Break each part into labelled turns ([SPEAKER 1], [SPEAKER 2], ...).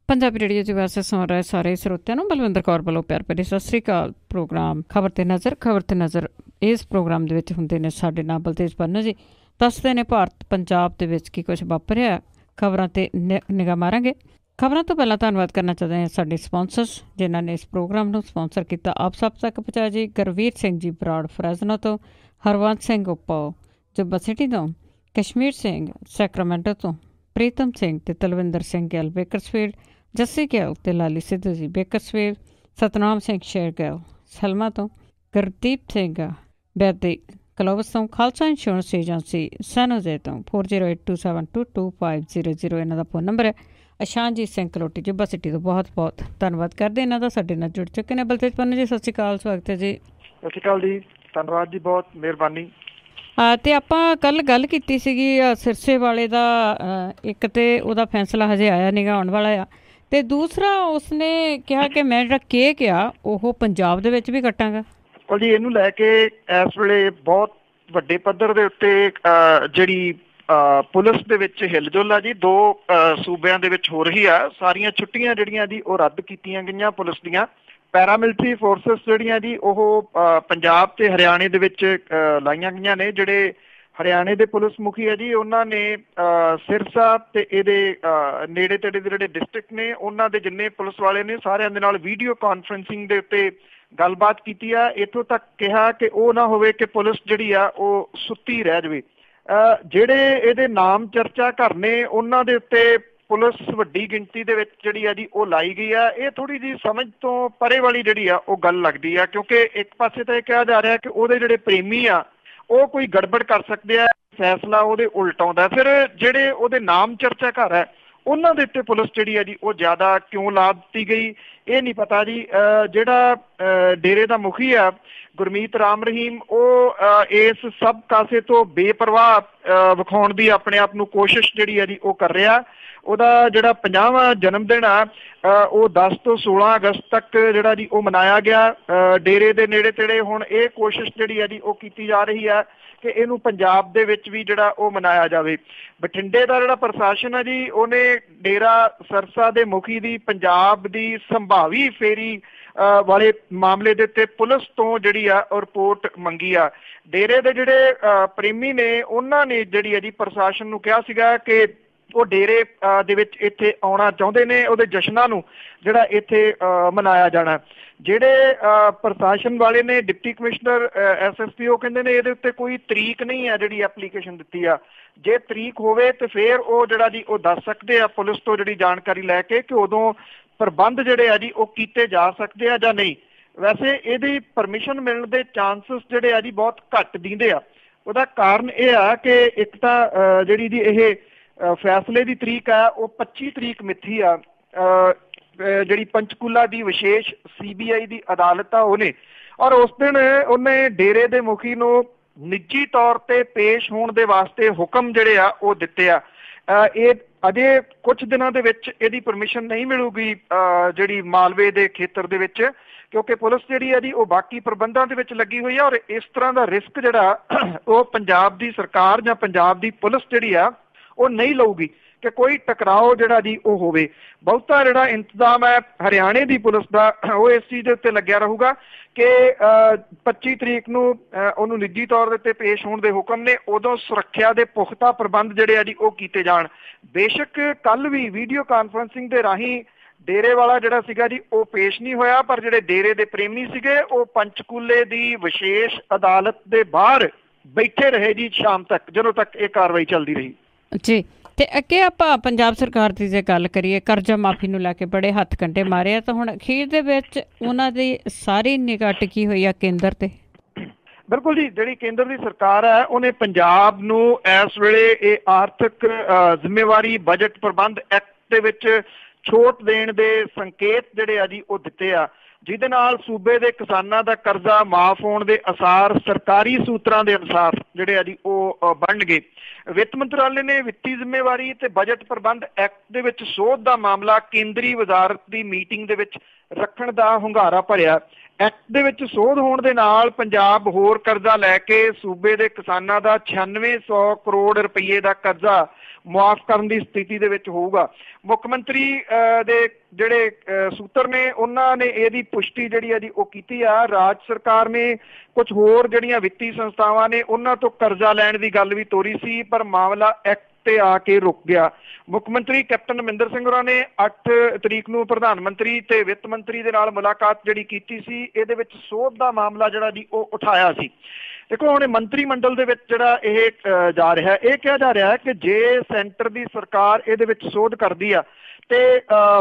[SPEAKER 1] Punjabi radio च वैसे सुन रहे सारे ਸਰੋਤਿਆਂ ਨੂੰ ਬਲਵਿੰਦਰ ਕੌਰ ਵੱਲੋਂ ਪਿਆਰ ਭਰੀ ਸਤਿ ਸ਼੍ਰੀ ਅਕਾਲ। ਪ੍ਰੋਗਰਾਮ ਖਬਰ ਤੇ ਨਜ਼ਰ ਇਸ ਪ੍ਰੋਗਰਾਮ ਦੇ ਵਿੱਚ ਹੁੰਦੇ ਨੇ ਸਾਡੇ ਨਾਲ ਬਲਤੇਜ ਪੰਨੂ ਜੀ, ਦੱਸਦੇ ਨੇ ਭਾਰਤ ਪੰਜਾਬ ਦੇ ਵਿੱਚ ਕੀ ਕੁਛ ਵਾਪਰਿਆ। ਖਬਰਾਂ ਤੇ ਨਿਗਾਹ ਮਾਰਾਂਗੇ। ਖਬਰਾਂ ਤੋਂ ਪਹਿਲਾਂ ਧੰਨਵਾਦ ਕਰਨਾ ਚਾਹੁੰਦੇ ਹਾਂ ਸਾਡੇ ਸਪਾਂਸਰਸ ਜਿਨ੍ਹਾਂ ਨੇ ਇਸ ਪ੍ਰੋਗਰਾਮ ਨੂੰ ਸਪਾਂਸਰ ਕੀਤਾ। ਆਪ ਸਭ ਤੱਕ ਪਹੁੰਚਾਇਆ ਜੀ ਗੁਰਵੀਰ ਸਿੰਘ ਜੀ ਬਰਾੜ ਫਰੈਜ਼ਨੋ ਤੋਂ, ਹਰਵੰਤ ਸਿੰਘ ਉੱਪੋ ਜੁੱਬਾ ਸਿਟੀ ਤੋਂ, ਕਸ਼ਮੀਰ ਸਿੰਘ ਸੈਕਰਾਮੈਂਟੋ ਤੋਂ, ਪ੍ਰੀਤਮ ਸਿੰਘ ਤੇ ਤਲਵਿੰਦਰ ਸਿੰਘ ਗਿੱਲ ਬੇਕਰਸਫੀਲਡ, ਜੱਸੀ ਗਿੱਲ ਤੇ ਲਾਲੀ ਸਿੱਧੂ ਜੀ ਬੇਕਰਸਫੀਲਡ, ਸਤਨਾਮ ਸਿੰਘ ਸ਼ੇਰਗਿੱਲ ਸਲਮਾ ਤੋਂ, ਗੁਰਦੀਪ ਸਿੰਘ ਬੈਦੀ ਕਲੋਵਸ ਤੋਂ, ਖਾਲਸਾ ਇੰਸ਼ੋਰੈਂਸ ਏਜੰਸੀ ਸੈਨੋਜ਼ੇ ਤੋਂ 4082722500 ਇਹਨਾਂ ਦਾ ਫੋਨ ਨੰਬਰ ਹੈ। ਅਸ਼ਾਨਜੀਤ ਸਿੰਘ ਕਲੋਟੀ ਜੁੱਬਾ ਸਿਟੀ ਤੋਂ ਬਹੁਤ ਬਹੁਤ ਧੰਨਵਾਦ ਕਰਦੇ ਇਹਨਾਂ ਦਾ, ਸਾਡੇ ਨਾਲ ਜੁੜ ਚੁੱਕੇ ਨੇ। ਬਲਤੇਜ ਪੰਨੂ ਜੀ ਸਤਿ ਸ਼੍ਰੀ ਅਕਾਲ, ਸਵਾਗਤ ਹੈ ਜੀ।
[SPEAKER 2] ਸਤਿ ਸ਼੍ਰੀ ਅਕਾਲ ਜੀ, ਧੰਨਵਾਦ ਜੀ, ਬਹੁਤ ਮਿਹਰਬਾਨੀ।
[SPEAKER 1] ਅਤੇ ਆਪਾਂ ਕੱਲ੍ਹ ਗੱਲ ਕੀਤੀ ਸੀਗੀ ਸਿਰਸੇ ਵਾਲੇ ਦਾ, ਇੱਕ ਤਾਂ ਉਹਦਾ ਫੈਸਲਾ ਹਜੇ ਆਇਆ ਨੀਗਾ, ਆਉਣ ਵਾਲਾ ਆ, ਅਤੇ ਦੂਸਰਾ ਉਸਨੇ ਕਿਹਾ ਕਿ ਮੈਂ ਜਿਹੜਾ ਕੇਕ ਆ ਉਹ ਪੰਜਾਬ ਦੇ ਵਿੱਚ ਵੀ ਕੱਟਾਂਗਾ।
[SPEAKER 2] ਜੀ ਇਹਨੂੰ ਲੈ ਕੇ ਇਸ ਵੇਲੇ ਬਹੁਤ ਵੱਡੇ ਪੱਧਰ ਦੇ ਉੱਤੇ ਜਿਹੜੀ ਪੁਲਿਸ ਦੇ ਵਿੱਚ ਹਿਲਜੁਲ ਆ ਜੀ, ਦੋ ਸੂਬਿਆਂ ਦੇ ਵਿੱਚ ਹੋ ਰਹੀ ਆ। ਸਾਰੀਆਂ ਛੁੱਟੀਆਂ ਜਿਹੜੀਆਂ ਜੀ ਉਹ ਰੱਦ ਕੀਤੀਆਂ ਗਈਆਂ ਪੁਲਿਸ ਦੀਆਂ। ਪੈਰਾਮਿਲਟਰੀ ਫੋਰਸਿਸ ਜਿਹੜੀਆਂ ਜੀ ਉਹ ਪੰਜਾਬ ਤੇ ਹਰਿਆਣੇ ਦੇ ਵਿੱਚ ਲਾਈਆਂ ਗਈਆਂ ਨੇ। ਜਿਹੜੇ ਹਰਿਆਣੇ ਦੇ ਪੁਲਿਸ ਮੁਖੀ ਹੈ ਜੀ, ਉਹਨਾਂ ਨੇ ਸਿਰਸਾ ਤੇ ਇਹਦੇ ਨੇੜੇ ਤੇੜੇ ਦੇ ਜਿਹੜੇ ਡਿਸਟ੍ਰਿਕਟ ਨੇ ਉਹਨਾਂ ਦੇ ਜਿੰਨੇ ਪੁਲਿਸ ਵਾਲੇ ਨੇ ਸਾਰਿਆਂ ਦੇ ਨਾਲ ਵੀਡੀਓ ਕਾਨਫਰੰਸਿੰਗ ਦੇ ਉੱਤੇ ਗੱਲਬਾਤ ਕੀਤੀ ਆ। ਇੱਥੋਂ ਤੱਕ ਕਿਹਾ ਕਿ ਉਹ ਨਾ ਹੋਵੇ ਕਿ ਪੁਲਿਸ ਜਿਹੜੀ ਆ ਉਹ ਸੁੱਤੀ ਰਹਿ ਜਾਵੇ। ਜਿਹੜੇ ਇਹਦੇ ਨਾਮ ਚਰਚਾ ਘਰ ਨੇ ਉਹਨਾਂ ਦੇ ਉੱਤੇ ਪੁਲਿਸ ਵੱਡੀ ਗਿਣਤੀ ਦੇ ਵਿੱਚ ਜਿਹੜੀ ਆ ਜੀ ਉਹ ਲਾਈ ਗਈ ਆ। ਇਹ ਥੋੜ੍ਹੀ ਜਿਹੀ ਸਮਝ ਤੋਂ ਪਰੇ ਵਾਲੀ ਜਿਹੜੀ ਆ ਉਹ ਗੱਲ ਲੱਗਦੀ ਆ, ਕਿਉਂਕਿ ਇੱਕ ਪਾਸੇ ਤਾਂ ਇਹ ਕਿਹਾ ਜਾ ਰਿਹਾ ਕਿ ਉਹਦੇ ਜਿਹੜੇ ਪ੍ਰੇਮੀ ਆ ਉਹ ਕੋਈ ਗੜਬੜ ਕਰ ਸਕਦੇ ਆ, ਫੈਸਲਾ ਉਹਦੇ ਉਲਟ ਆਉਂਦਾ। ਫਿਰ ਜਿਹੜੇ ਉਹਦੇ ਨਾਮ ਚਰਚਾ ਘਰ ਹੈ ਉਹਨਾਂ ਦੇ ਉੱਤੇ ਪੁਲਿਸ ਜਿਹੜੀ ਆ ਜੀ ਉਹ ਜ਼ਿਆਦਾ ਕਿਉਂ ਲਾ ਦਿੱਤੀ ਗਈ ਇਹ ਨਹੀਂ ਪਤਾ ਜੀ। ਜਿਹੜਾ ਡੇਰੇ ਦਾ ਮੁਖੀ ਆ ਗੁਰਮੀਤ ਰਾਮ ਰਹੀਮ, ਉਹ ਇਸ ਸਭ ਕਾਸੇ ਤੋਂ ਬੇਪਰਵਾਹ ਵਿਖਾਉਣ ਦੀ ਆਪਣੇ ਆਪ ਨੂੰ ਕੋਸ਼ਿਸ਼ ਜਿਹੜੀ ਆ ਜੀ ਉਹ ਕਰ ਰਿਹਾ। ਉਹਦਾ ਜਿਹੜਾ 50ਵਾਂ ਜਨਮ ਦਿਨ ਆ ਉਹ 10 ਤੋਂ 16 ਅਗਸਤ ਤੱਕ ਜਿਹੜਾ ਜੀ ਉਹ ਮਨਾਇਆ ਗਿਆ। ਡੇਰੇ ਦੇ ਨੇੜੇ ਤੇੜੇ ਹੁਣ ਇਹ ਕੋਸ਼ਿਸ਼ ਜਿਹੜੀ ਆ ਜੀ ਉਹ ਕੀਤੀ ਜਾ ਰਹੀ ਆ ਕਿ ਇਹਨੂੰ ਪੰਜਾਬ ਦੇ ਵਿੱਚ ਵੀ ਜਿਹੜਾ ਉਹ ਮਨਾਇਆ ਜਾਵੇ। ਬਠਿੰਡੇ ਦਾ ਜਿਹੜਾ ਪ੍ਰਸ਼ਾਸਨ ਹੈ ਜੀ ਉਹਨੇ ਡੇਰਾ ਸਰਸਾ ਦੇ ਮੁਖੀ ਦੀ ਪੰਜਾਬ ਦੀ ਸੰਭਾਵੀ ਫੇਰੀ ਵਾਲੇ ਮਾਮਲੇ ਦੇ ਉੱਤੇ ਪੁਲਿਸ ਤੋਂ ਜਿਹੜੀ ਆ ਉਹ ਰਿਪੋਰਟ ਮੰਗੀ ਆ। ਡੇਰੇ ਦੇ ਜਿਹੜੇ ਪ੍ਰੇਮੀ ਨੇ ਉਹਨਾਂ ਨੇ ਜਿਹੜੀ ਆ ਜੀ ਪ੍ਰਸ਼ਾਸਨ ਨੂੰ ਕਿਹਾ ਸੀਗਾ ਕਿ ਉਹ ਡੇਰੇ ਦੇ ਵਿੱਚ ਇੱਥੇ ਆਉਣਾ ਚਾਹੁੰਦੇ ਨੇ, ਉਹਦੇ ਜਸ਼ਨਾਂ ਨੂੰ ਜਿਹੜਾ ਇੱਥੇ ਮਨਾਇਆ ਜਾਣਾ। ਜਿਹੜੇ ਪ੍ਰਸ਼ਾਸਨ ਵਾਲੇ ਨੇ, ਡਿਪਟੀ ਕਮਿਸ਼ਨਰ SSP, ਉਹ ਕਹਿੰਦੇ ਨੇ ਇਹਦੇ ਉੱਤੇ ਕੋਈ ਤਰੀਕ ਨਹੀਂ ਹੈ ਜਿਹੜੀ ਐਪਲੀਕੇਸ਼ਨ ਦਿੱਤੀ ਆ। ਜੇ ਤਰੀਕ ਹੋਵੇ ਤੇ ਫਿਰ ਉਹ ਜਿਹੜਾ ਜੀ ਉਹ ਦੱਸ ਸਕਦੇ ਆ ਪੁਲਿਸ ਤੋਂ ਜਿਹੜੀ ਜਾਣਕਾਰੀ ਲੈ ਕੇ ਕਿ ਉਦੋਂ ਪ੍ਰਬੰਧ ਜਿਹੜੇ ਆ ਜੀ ਉਹ ਕੀਤੇ ਜਾ ਸਕਦੇ ਆ ਜਾਂ ਨਹੀਂ। ਵੈਸੇ ਇਹਦੀ ਪਰਮਿਸ਼ਨ ਮਿਲਣ ਦੇ ਚਾਂਸਸ ਜਿਹੜੇ ਆ ਜੀ ਬਹੁਤ ਘੱਟ ਦਿੰਦੇ ਆ। ਉਹਦਾ ਕਾਰਨ ਇਹ ਆ ਕਿ ਇੱਕ ਤਾਂ ਜਿਹੜੀ ਜੀ ਇਹ ਫੈਸਲੇ ਦੀ ਤਰੀਕ ਆ ਉਹ 25 ਤਰੀਕ ਮਿੱਥੀ ਆ। ਜਿਹੜੀ ਪੰਚਕੂਲਾ ਦੀ ਵਿਸ਼ੇਸ਼ CBI ਦੀ ਅਦਾਲਤ ਆ ਉਹਨੇ, ਔਰ ਉਸ ਦਿਨ ਉਹਨੇ ਡੇਰੇ ਦੇ ਮੁਖੀ ਨੂੰ ਨਿੱਜੀ ਤੌਰ ਤੇ ਪੇਸ਼ ਹੋਣ ਦੇ ਵਾਸਤੇ ਹੁਕਮ ਜਿਹੜੇ ਆ ਉਹ ਦਿੱਤੇ ਆ। ਇਹ ਅਜੇ ਕੁਝ ਦਿਨਾਂ ਦੇ ਵਿੱਚ ਇਹਦੀ ਪਰਮਿਸ਼ਨ ਨਹੀਂ ਮਿਲੂਗੀ ਜਿਹੜੀ ਮਾਲਵੇ ਦੇ ਖੇਤਰ ਦੇ ਵਿੱਚ, ਕਿਉਂਕਿ ਪੁਲਿਸ ਜਿਹੜੀ ਆ ਜੀ ਉਹ ਬਾਕੀ ਪ੍ਰਬੰਧਾਂ ਦੇ ਵਿੱਚ ਲੱਗੀ ਹੋਈ ਆ। ਔਰ ਇਸ ਤਰ੍ਹਾਂ ਦਾ ਰਿਸਕ ਜਿਹੜਾ ਉਹ ਪੰਜਾਬ ਦੀ ਸਰਕਾਰ ਜਾਂ ਪੰਜਾਬ ਦੀ ਪੁਲਿਸ ਜਿਹੜੀ ਆ ਉਹ ਨਹੀਂ ਲਊਗੀ ਕਿ ਕੋਈ ਟਕਰਾਓ ਜਿਹੜਾ ਜੀ ਉਹ ਹੋਵੇ। ਬਹੁਤਾ ਜਿਹੜਾ ਇੰਤਜ਼ਾਮ ਹੈ ਹਰਿਆਣੇ ਦੀ ਪੁਲਿਸ ਦਾ ਉਹ ਇਸ ਚੀਜ਼ ਦੇ ਉੱਤੇ ਲੱਗਿਆ ਰਹੂਗਾ ਕਿ 25 ਤਰੀਕ ਨੂੰ ਉਹਨੂੰ ਨਿੱਜੀ ਤੌਰ ਦੇ ਉੱਤੇ ਪੇਸ਼ ਹੋਣ ਦੇ ਹੁਕਮ ਨੇ, ਉਦੋਂ ਸੁਰੱਖਿਆ ਦੇ ਪੁਖਤਾ ਪ੍ਰਬੰਧ ਜਿਹੜੇ ਆ ਜੀ ਉਹ ਕੀਤੇ ਜਾਣ। ਬੇਸ਼ੱਕ ਕੱਲ੍ਹ ਵੀ ਵੀਡੀਓ ਕਾਨਫਰੰਸਿੰਗ ਦੇ ਰਾਹੀਂ ਡੇਰੇ ਵਾਲਾ ਜਿਹੜਾ ਸੀਗਾ ਜੀ ਉਹ ਪੇਸ਼ ਨਹੀਂ ਹੋਇਆ, ਪਰ ਜਿਹੜੇ ਡੇਰੇ ਦੇ ਪ੍ਰੇਮੀ ਸੀਗੇ ਉਹ ਪੰਚਕੂਲੇ ਦੀ ਵਿਸ਼ੇਸ਼ ਅਦਾਲਤ ਦੇ ਬਾਹਰ ਬੈਠੇ ਰਹੇ ਜੀ ਸ਼ਾਮ ਤੱਕ, ਜਦੋਂ ਤੱਕ ਇਹ ਕਾਰਵਾਈ ਚੱਲਦੀ ਰਹੀ
[SPEAKER 1] ਜੀ। ਅਤੇ ਅੱਗੇ ਆਪਾਂ ਪੰਜਾਬ ਸਰਕਾਰ ਦੀ ਜੇ ਗੱਲ ਕਰੀਏ, ਕਰਜ਼ਾ ਮਾਫੀ ਨੂੰ ਲੈ ਕੇ ਬੜੇ ਹੱਥ ਕੰਡੇ ਮਾਰੇ ਆ, ਤਾਂ ਹੁਣ ਅਖੀਰ ਦੇ ਵਿੱਚ ਉਹਨਾਂ ਦੀ ਸਾਰੀ ਨਿਗਾਹ ਟਿਕੀ ਹੋਈ ਆ ਕੇਂਦਰ 'ਤੇ।
[SPEAKER 2] ਬਿਲਕੁਲ ਜੀ, ਜਿਹੜੀ ਕੇਂਦਰ ਦੀ ਸਰਕਾਰ ਹੈ ਉਹਨੇ ਪੰਜਾਬ ਨੂੰ ਇਸ ਵੇਲੇ ਇਹ ਆਰਥਿਕ ਜ਼ਿੰਮੇਵਾਰੀ ਬਜਟ ਪ੍ਰਬੰਧ ਐਕਟ ਦੇ ਵਿੱਚ ਛੋਟ ਦੇਣ ਦੇ ਸੰਕੇਤ ਜਿਹੜੇ ਆ ਜੀ ਉਹ ਦਿੱਤੇ ਆ, ਜਿਹਦੇ ਨਾਲ ਸੂਬੇ ਦੇ ਕਿਸਾਨਾਂ ਦਾ ਕਰਜ਼ਾ ਮਾਫ ਹੋਣ ਦੇ ਅਸਾਰ ਸਰਕਾਰੀ ਸੂਤਰਾਂ ਦੇ ਅਨੁਸਾਰ ਜਿਹੜੇ ਆ ਜੀ ਉਹ ਬਣਨਗੇ। ਵਿੱਤ ਮੰਤਰਾਲੇ ਨੇ ਵਿੱਤੀ ਜ਼ਿੰਮੇਵਾਰੀ ਤੇ ਬਜਟ ਪ੍ਰਬੰਧ ਐਕਟ ਦੇ ਵਿੱਚ ਸੋਧ ਦਾ ਮਾਮਲਾ ਕੇਂਦਰੀ ਵਜ਼ਾਰਤ ਦੀ ਮੀਟਿੰਗ ਦੇ ਵਿੱਚ ਰੱਖਣ ਦਾ ਹੁੰਗਾਰਾ ਭਰਿਆ। ਐਕਟ ਦੇ ਵਿੱਚ ਸੋਧ ਹੋਣ ਦੇ ਨਾਲ ਪੰਜਾਬ ਹੋਰ ਕਰਜ਼ਾ ਲੈ ਕੇ ਸੂਬੇ ਦੇ ਕਿਸਾਨਾਂ ਦਾ 9600 ਕਰੋੜ ਰੁਪਏ ਦਾ ਕਰਜ਼ਾ ਮੁਆਫ ਕਰਨ ਦੀ ਸਥਿਤੀ ਦੇ ਵਿੱਚ ਹੋਊਗਾ। ਮੁੱਖ ਮੰਤਰੀ ਦੇ ਜਿਹੜੇ ਸੂਤਰ ਨੇ ਉਹਨਾਂ ਨੇ ਇਹਦੀ ਪੁਸ਼ਟੀ ਜਿਹੜੀ ਹੈ ਜੀ ਉਹ ਕੀਤੀ ਆ। ਰਾਜ ਸਰਕਾਰ ਨੇ ਕੁਝ ਹੋਰ ਜਿਹੜੀਆਂ ਵਿੱਤੀ ਸੰਸਥਾਵਾਂ ਨੇ ਉਹਨਾਂ ਤੋਂ ਕਰਜ਼ਾ ਲੈਣ ਦੀ ਗੱਲ ਵੀ ਤੋਰੀ ਸੀ, ਪਰ ਮਾਮਲਾ ਐਕਟ ਤੇ ਆ ਕੇ ਰੁਕ ਗਿਆ। ਮੁੱਖ ਮੰਤਰੀ ਕੈਪਟਨ ਅਮਰਿੰਦਰ ਸਿੰਘ ਹੋਰਾਂ ਨੇ 8 ਤਰੀਕ ਨੂੰ ਪ੍ਰਧਾਨ ਮੰਤਰੀ ਤੇ ਵਿੱਤ ਮੰਤਰੀ ਦੇ ਨਾਲ ਮੁਲਾਕਾਤ ਜਿਹੜੀ ਕੀਤੀ ਸੀ, ਇਹਦੇ ਵਿੱਚ ਸੋਧ ਦਾ ਮਾਮਲਾ ਜਿਹੜਾ ਜੀ ਉਹ ਉਠਾਇਆ ਸੀ। ਦੇਖੋ ਹੁਣ ਮੰਤਰੀ ਮੰਡਲ ਦੇ ਵਿੱਚ ਜਿਹੜਾ ਇਹ ਜਾ ਰਿਹਾ, ਇਹ ਕਿਹਾ ਜਾ ਰਿਹਾ ਹੈ ਕਿ ਜੇ ਸੈਂਟਰ ਦੀ ਸਰਕਾਰ ਇਹਦੇ ਵਿੱਚ ਸੋਧ ਕਰਦੀ ਆ ਤੇ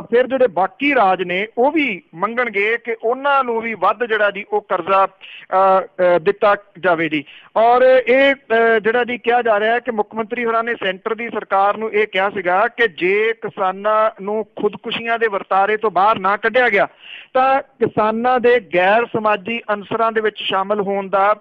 [SPEAKER 2] ਫਿਰ ਜਿਹੜੇ ਬਾਕੀ ਰਾਜ ਨੇ ਉਹ ਵੀ ਮੰਗਣਗੇ ਕਿ ਉਹਨਾਂ ਨੂੰ ਵੀ ਵੱਧ ਜਿਹੜਾ ਜੀ ਉਹ ਕਰਜ਼ਾ ਦਿੱਤਾ ਜਾਵੇ ਜੀ। ਔਰ ਇਹ ਜਿਹੜਾ ਜੀ ਕਿਹਾ ਜਾ ਰਿਹਾ ਹੈ ਕਿ ਮੁੱਖ ਮੰਤਰੀ ਹੋਰਾਂ ਨੇ ਸੈਂਟਰ ਦੀ ਸਰਕਾਰ ਨੂੰ ਇਹ ਕਿਹਾ ਸੀਗਾ ਕਿ ਜੇ ਕਿਸਾਨਾਂ ਨੂੰ ਖੁਦਕੁਸ਼ੀਆਂ ਦੇ ਵਰਤਾਰੇ ਤੋਂ ਬਾਹਰ ਨਾ ਕੱਢਿਆ ਗਿਆ ਤਾਂ ਕਿਸਾਨਾਂ ਦੇ ਗੈਰ ਸਮਾਜੀ ਅਨਸਰਾਂ ਦੇ ਵਿੱਚ ਸ਼ਾਮਲ ਹੋਣ ਦਾ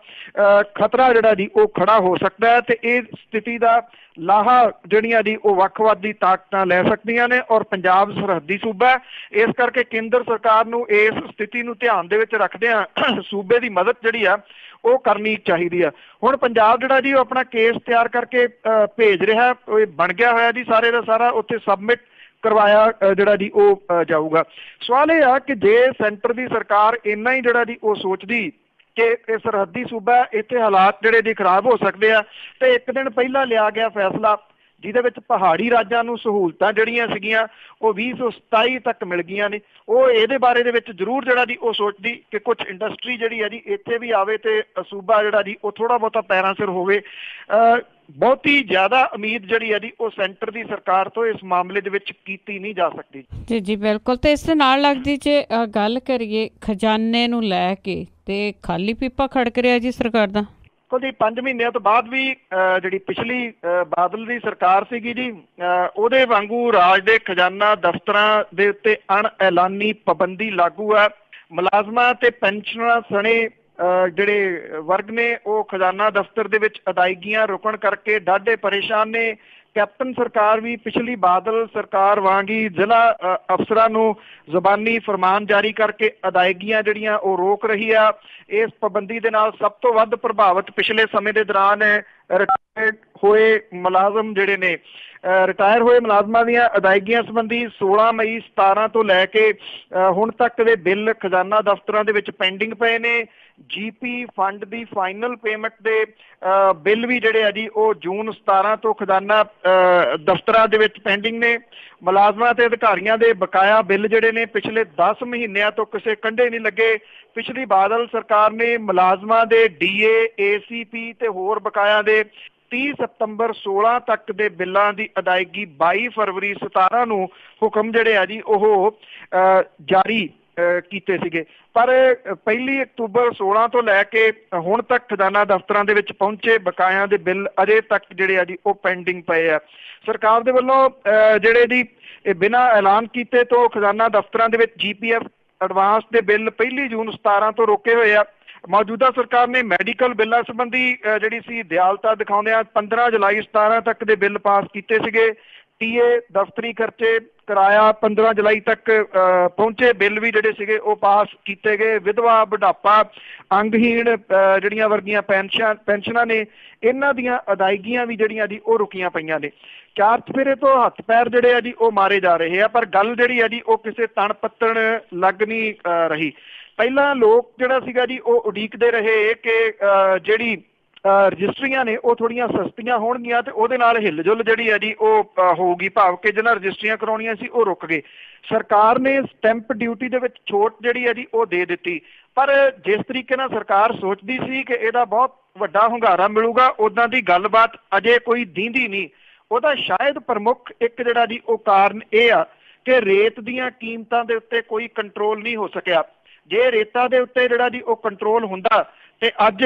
[SPEAKER 2] ਖਤਰਾ ਜਿਹੜਾ ਜੀ ਉਹ ਖੜਾ ਹੋ ਸਕਦਾ ਹੈ ਤੇ ਇਹ ਸਥਿਤੀ ਦਾ ਲਾਹਾ ਜਿਹੜੀਆਂ ਜੀ ਉਹ ਵੱਖਵਾਦੀ ਤਾਕਤਾਂ ਲੈ ਸਕਦੀਆਂ ਨੇ। ਔਰ ਪੰਜਾਬ ਸਰਹੱਦੀ ਸੂਬਾ ਹੈ, ਇਸ ਕਰਕੇ ਕੇਂਦਰ ਸਰਕਾਰ ਨੂੰ ਇਸ ਸਥਿਤੀ ਨੂੰ ਧਿਆਨ ਦੇ ਵਿੱਚ ਰੱਖਦਿਆਂ ਸੂਬੇ ਦੀ ਮਦਦ ਜਿਹੜੀ ਆ ਉਹ ਕਰਨੀ ਚਾਹੀਦੀ ਆ। ਹੁਣ ਪੰਜਾਬ ਜਿਹੜਾ ਜੀ ਉਹ ਆਪਣਾ ਕੇਸ ਤਿਆਰ ਕਰਕੇ ਭੇਜ ਰਿਹਾ, ਬਣ ਗਿਆ ਹੋਇਆ ਜੀ ਸਾਰੇ ਦਾ ਸਾਰਾ, ਉੱਥੇ ਸਬਮਿਟ ਕਰਵਾਇਆ ਜਿਹੜਾ ਜੀ ਉਹ ਜਾਊਗਾ। ਸਵਾਲ ਇਹ ਆ ਕਿ ਜੇ ਸੈਂਟਰ ਦੀ ਸਰਕਾਰ ਇੰਨਾ ਹੀ ਜਿਹੜਾ ਜੀ ਉਹ ਸੋਚਦੀ ਕਿ ਇਹ ਸਰਹੱਦੀ ਸੂਬਾ ਇੱਥੇ ਹਾਲਾਤ ਜਿਹੜੇ ਜੀ ਖਰਾਬ ਹੋ ਸਕਦੇ ਆ ਤੇ ਇੱਕ ਦਿਨ ਪਹਿਲਾਂ ਲਿਆ ਗਿਆ ਫੈਸਲਾ ਜਿਹਦੇ ਵਿੱਚ ਪਹਾੜੀ ਰਾਜਾਂ ਨੂੰ ਸਹੂਲਤਾਂ ਜਿਹੜੀਆਂ ਸੀਗੀਆਂ ਉਹ 2027 ਤੱਕ ਮਿਲ ਗਈਆਂ ਨੇ, ਉਹ ਇਹਦੇ ਬਾਰੇ ਦੇ ਵਿੱਚ ਜ਼ਰੂਰ ਜਿਹੜਾ ਜੀ ਉਹ ਸੋਚਦੀ ਕਿ ਕੁਝ ਇੰਡਸਟਰੀ ਜਿਹੜੀ ਹੈ ਜੀ ਇੱਥੇ ਵੀ ਆਵੇ ਤੇ ਸੂਬਾ ਜਿਹੜਾ ਜੀ ਉਹ ਥੋੜਾ ਬਹੁਤਾ ਪੈਰਾਂ ਸਿਰ ਹੋਵੇ। ਬਹੁਤੀ ਜ਼ਿਆਦਾ ਉਮੀਦ ਜਿਹੜੀ ਹੈ ਜੀ ਉਹ ਸੈਂਟਰ ਦੀ ਸਰਕਾਰ ਤੋਂ ਇਸ ਮਾਮਲੇ ਦੇ ਵਿੱਚ ਕੀਤੀ ਨਹੀਂ ਜਾ ਸਕਦੀ।
[SPEAKER 1] ਜੀ ਜੀ ਬਿਲਕੁਲ। ਤੇ ਇਸ ਦੇ ਨਾਲ ਲੱਗਦੀ ਜੇ ਗੱਲ ਕਰੀਏ ਖਜ਼ਾਨੇ ਨੂੰ ਲੈ ਕੇ ਤੇ ਖਾਲੀ ਪੀਪਾ ਖੜਕ ਰਿਹਾ ਜੀ ਸਰਕਾਰ ਦਾ।
[SPEAKER 2] ਜੀ 5 ਮਹੀਨਿਆਂ ਤੋਂ ਬਾਅਦ ਵੀ ਜਿਹੜੀ ਪਿਛਲੀ ਬਾਦਲ ਦੀ ਸਰਕਾਰ ਸੀਗੀ ਜੀ ਉਹਦੇ ਵਾਂਗੂ ਰਾਜ ਦੇ ਖਜ਼ਾਨਾ ਦਫ਼ਤਰਾਂ ਦੇ ਉੱਤੇ ਅਣਐਲਾਨੀ ਪਾਬੰਦੀ ਲਾਗੂ ਹੈ। ਮੁਲਾਜ਼ਮਾਂ ਤੇ ਪੈਨਸ਼ਨਰਾਂ ਸਣੇ ਜਿਹੜੇ ਵਰਗ ਨੇ ਉਹ ਖਜ਼ਾਨਾ ਦਫ਼ਤਰ ਦੇ ਵਿੱਚ ਅਦਾਇਗੀਆਂ ਰੁਕਣ ਕਰਕੇ ਡਾਢੇ ਪਰੇਸ਼ਾਨ ਨੇ। ਕੈਪਟਨ ਸਰਕਾਰ ਵੀ ਪਿਛਲੀ ਬਾਦਲ ਸਰਕਾਰ ਵਾਂਗ ਹੀ ਜ਼ਿਲ੍ਹਾ ਅਫਸਰਾਂ ਨੂੰ ਜ਼ੁਬਾਨੀ ਫਰਮਾਨ ਜਾਰੀ ਕਰਕੇ ਅਦਾਇਗੀਆਂ ਜਿਹੜੀਆਂ ਉਹ ਰੋਕ ਰਹੀ ਆ। ਇਸ ਪਾਬੰਦੀ ਦੇ ਨਾਲ ਸਭ ਤੋਂ ਵੱਧ ਪ੍ਰਭਾਵਿਤ ਪਿਛਲੇ ਸਮੇਂ ਦੇ ਦੌਰਾਨ ਰਿਟਾਇਰ ਹੋਏ ਮੁਲਾਜ਼ਮ ਜਿਹੜੇ ਨੇ। ਰਿਟਾਇਰ ਹੋਏ ਮੁਲਾਜ਼ਮਾਂ ਦੀਆਂ ਅਦਾਇਗੀਆਂ ਸੰਬੰਧੀ 16 ਮਈ 17 ਤੋਂ ਲੈ ਕੇ ਹੁਣ ਤੱਕ ਦੇ ਬਿੱਲ ਖਜ਼ਾਨਾ ਦਫ਼ਤਰਾਂ ਦੇ ਵਿੱਚ ਪੈਂਡਿੰਗ ਪਏ ਨੇ। ਜੀਪੀ ਫੰਡ ਦੀ ਫਾਈਨਲ ਪੇਮੈਂਟ ਦੇ ਬਿੱਲ ਵੀ ਜਿਹੜੇ ਆ ਜੀ ਉਹ ਜੂਨ 17 ਤੋਂ ਖਜ਼ਾਨਾ ਦਫ਼ਤਰਾਂ ਦੇ ਵਿੱਚ ਪੈਂਡਿੰਗ ਨੇ। ਮੁਲਾਜ਼ਮਾਂ ਤੇ ਅਧਿਕਾਰੀਆਂ ਦੇ ਬਕਾਇਆ ਬਿੱਲ ਜਿਹੜੇ ਨੇ ਪਿਛਲੇ 10 ਮਹੀਨਿਆਂ ਤੋਂ ਕਿਸੇ ਕੰਢੇ ਨਹੀਂ ਲੱਗੇ। ਪਿਛਲੀ ਬਾਦਲ ਸਰਕਾਰ ਨੇ ਮੁਲਾਜ਼ਮਾਂ ਦੇ ਡੀਏ, ਏਸੀਪੀ ਤੇ ਹੋਰ ਬਕਾਇਆ ਦੇ 30 ਸਤੰਬਰ 16 ਤੱਕ ਦੇ ਬਿੱਲਾਂ ਦੀ ਅਦਾਇਗੀ 22 ਫਰਵਰੀ 17 ਨੂੰ ਹੁਕਮ ਜਿਹੜੇ ਆ ਜੀ ਉਹ ਜਾਰੀ ਕੀਤੇ ਸੀਗੇ। ਪਰ 1 ਅਕਤੂਬਰ 16 ਤੋਂ ਲੈ ਕੇ ਹੁਣ ਤੱਕ ਖਜ਼ਾਨਾ ਦਫ਼ਤਰਾਂ ਦੇ ਵਿੱਚ ਪਹੁੰਚੇ ਬਕਾਇਆਂ ਦੇ ਬਿੱਲ ਅਜੇ ਤੱਕ ਜਿਹੜੇ ਆ ਜੀ ਉਹ ਪੈਂਡਿੰਗ ਪਏ ਆ। ਸਰਕਾਰ ਦੇ ਵੱਲੋਂ ਜਿਹੜੇ ਜੀ ਬਿਨਾਂ ਐਲਾਨ ਕੀਤੇ ਤੋਂ ਖਜ਼ਾਨਾ ਦਫ਼ਤਰਾਂ ਦੇ ਵਿੱਚ ਜੀਪੀਐਫ ਐਡਵਾਂਸ ਦੇ ਬਿੱਲ 1 ਜੂਨ 17 ਤੋਂ ਰੋਕੇ ਹੋਏ ਆ। ਮੌਜੂਦਾ ਸਰਕਾਰ ਨੇ ਮੈਡੀਕਲ ਬਿੱਲਾਂ ਸੰਬੰਧੀ ਜਿਹੜੀ ਸੀ ਦਿਆਲਤਾ ਦਿਖਾਉਂਦਿਆਂ 15 ਜੁਲਾਈ 17 ਤੱਕ ਦੇ ਬਿੱਲ ਪਾਸ ਕੀਤੇ ਸੀਗੇ। ਟੀਏ, ਦਫ਼ਤਰੀ ਖਰਚੇ, ਕਿਰਾਇਆ 15 ਜੁਲਾਈ ਤੱਕ ਪਹੁੰਚੇ ਬਿੱਲ ਵੀ ਜਿਹੜੇ ਸੀਗੇ ਉਹ ਪਾਸ ਕੀਤੇ ਗਏ। ਵਿਧਵਾ, ਬੁਢਾਪਾ, ਅੰਗਹੀਣ ਜਿਹੜੀਆਂ ਵਰਗੀਆਂ ਪੈਨਸ਼ਨਾਂ ਨੇ ਇਹਨਾਂ ਦੀਆਂ ਅਦਾਇਗੀਆਂ ਵੀ ਜਿਹੜੀਆਂ ਜੀ ਉਹ ਰੁਕੀਆਂ ਪਈਆਂ ਨੇ। ਚਾਰ ਚਫੇਰੇ ਤੋਂ ਹੱਥ ਪੈਰ ਜਿਹੜੇ ਆ ਜੀ ਉਹ ਮਾਰੇ ਜਾ ਰਹੇ ਆ, ਪਰ ਗੱਲ ਜਿਹੜੀ ਆ ਜੀ ਉਹ ਕਿਸੇ ਤਣ ਪੱਤਣ ਲੱਗ ਨਹੀਂ ਰਹੀ। ਪਹਿਲਾਂ ਲੋਕ ਜਿਹੜਾ ਸੀਗਾ ਜੀ ਉਹ ਉਡੀਕਦੇ ਰਹੇ ਕਿ ਜਿਹੜੀ ਰਜਿਸਟਰੀਆਂ ਨੇ ਉਹ ਥੋੜ੍ਹੀਆਂ ਸਸਤੀਆਂ ਹੋਣਗੀਆਂ ਤੇ ਉਹਦੇ ਨਾਲ ਹਿੱਲ ਜੁਲ ਜਿਹੜੀ ਆ ਜੀ ਉਹ ਹੋਊਗੀ, ਭਾਵ ਕਿ ਜਿਹਨਾਂ ਰਜਿਸਟਰੀਆਂ ਕਰਾਉਣੀਆਂ ਸੀ ਉਹ ਰੁਕ ਗਏ। ਸਰਕਾਰ ਨੇ ਸਟੈਂਪ ਡਿਊਟੀ ਦੇ ਵਿੱਚ ਛੋਟ ਜਿਹੜੀ ਆ ਜੀ ਉਹ ਦੇ ਦਿੱਤੀ, ਪਰ ਜਿਸ ਤਰੀਕੇ ਨਾਲ ਸਰਕਾਰ ਸੋਚਦੀ ਸੀ ਕਿ ਇਹਦਾ ਬਹੁਤ ਵੱਡਾ ਹੁੰਗਾਰਾ ਮਿਲੂਗਾ ਉੱਦਾਂ ਦੀ ਗੱਲਬਾਤ ਅਜੇ ਕੋਈ ਦੀਂਦੀ ਨਹੀਂ। ਉਹਦਾ ਸ਼ਾਇਦ ਪ੍ਰਮੁੱਖ ਇੱਕ ਜਿਹੜਾ ਜੀ ਉਹ ਕਾਰਨ ਇਹ ਆ ਕਿ ਰੇਤ ਦੀਆਂ ਕੀਮਤਾਂ ਦੇ ਉੱਤੇ ਕੋਈ ਕੰਟਰੋਲ ਨਹੀਂ ਹੋ ਸਕਿਆ। ਜੇ ਰੇਤਾਂ ਦੇ ਉੱਤੇ ਜਿਹੜਾ ਜੀ ਉਹ ਕੰਟਰੋਲ ਹੁੰਦਾ ਤੇ ਅੱਜ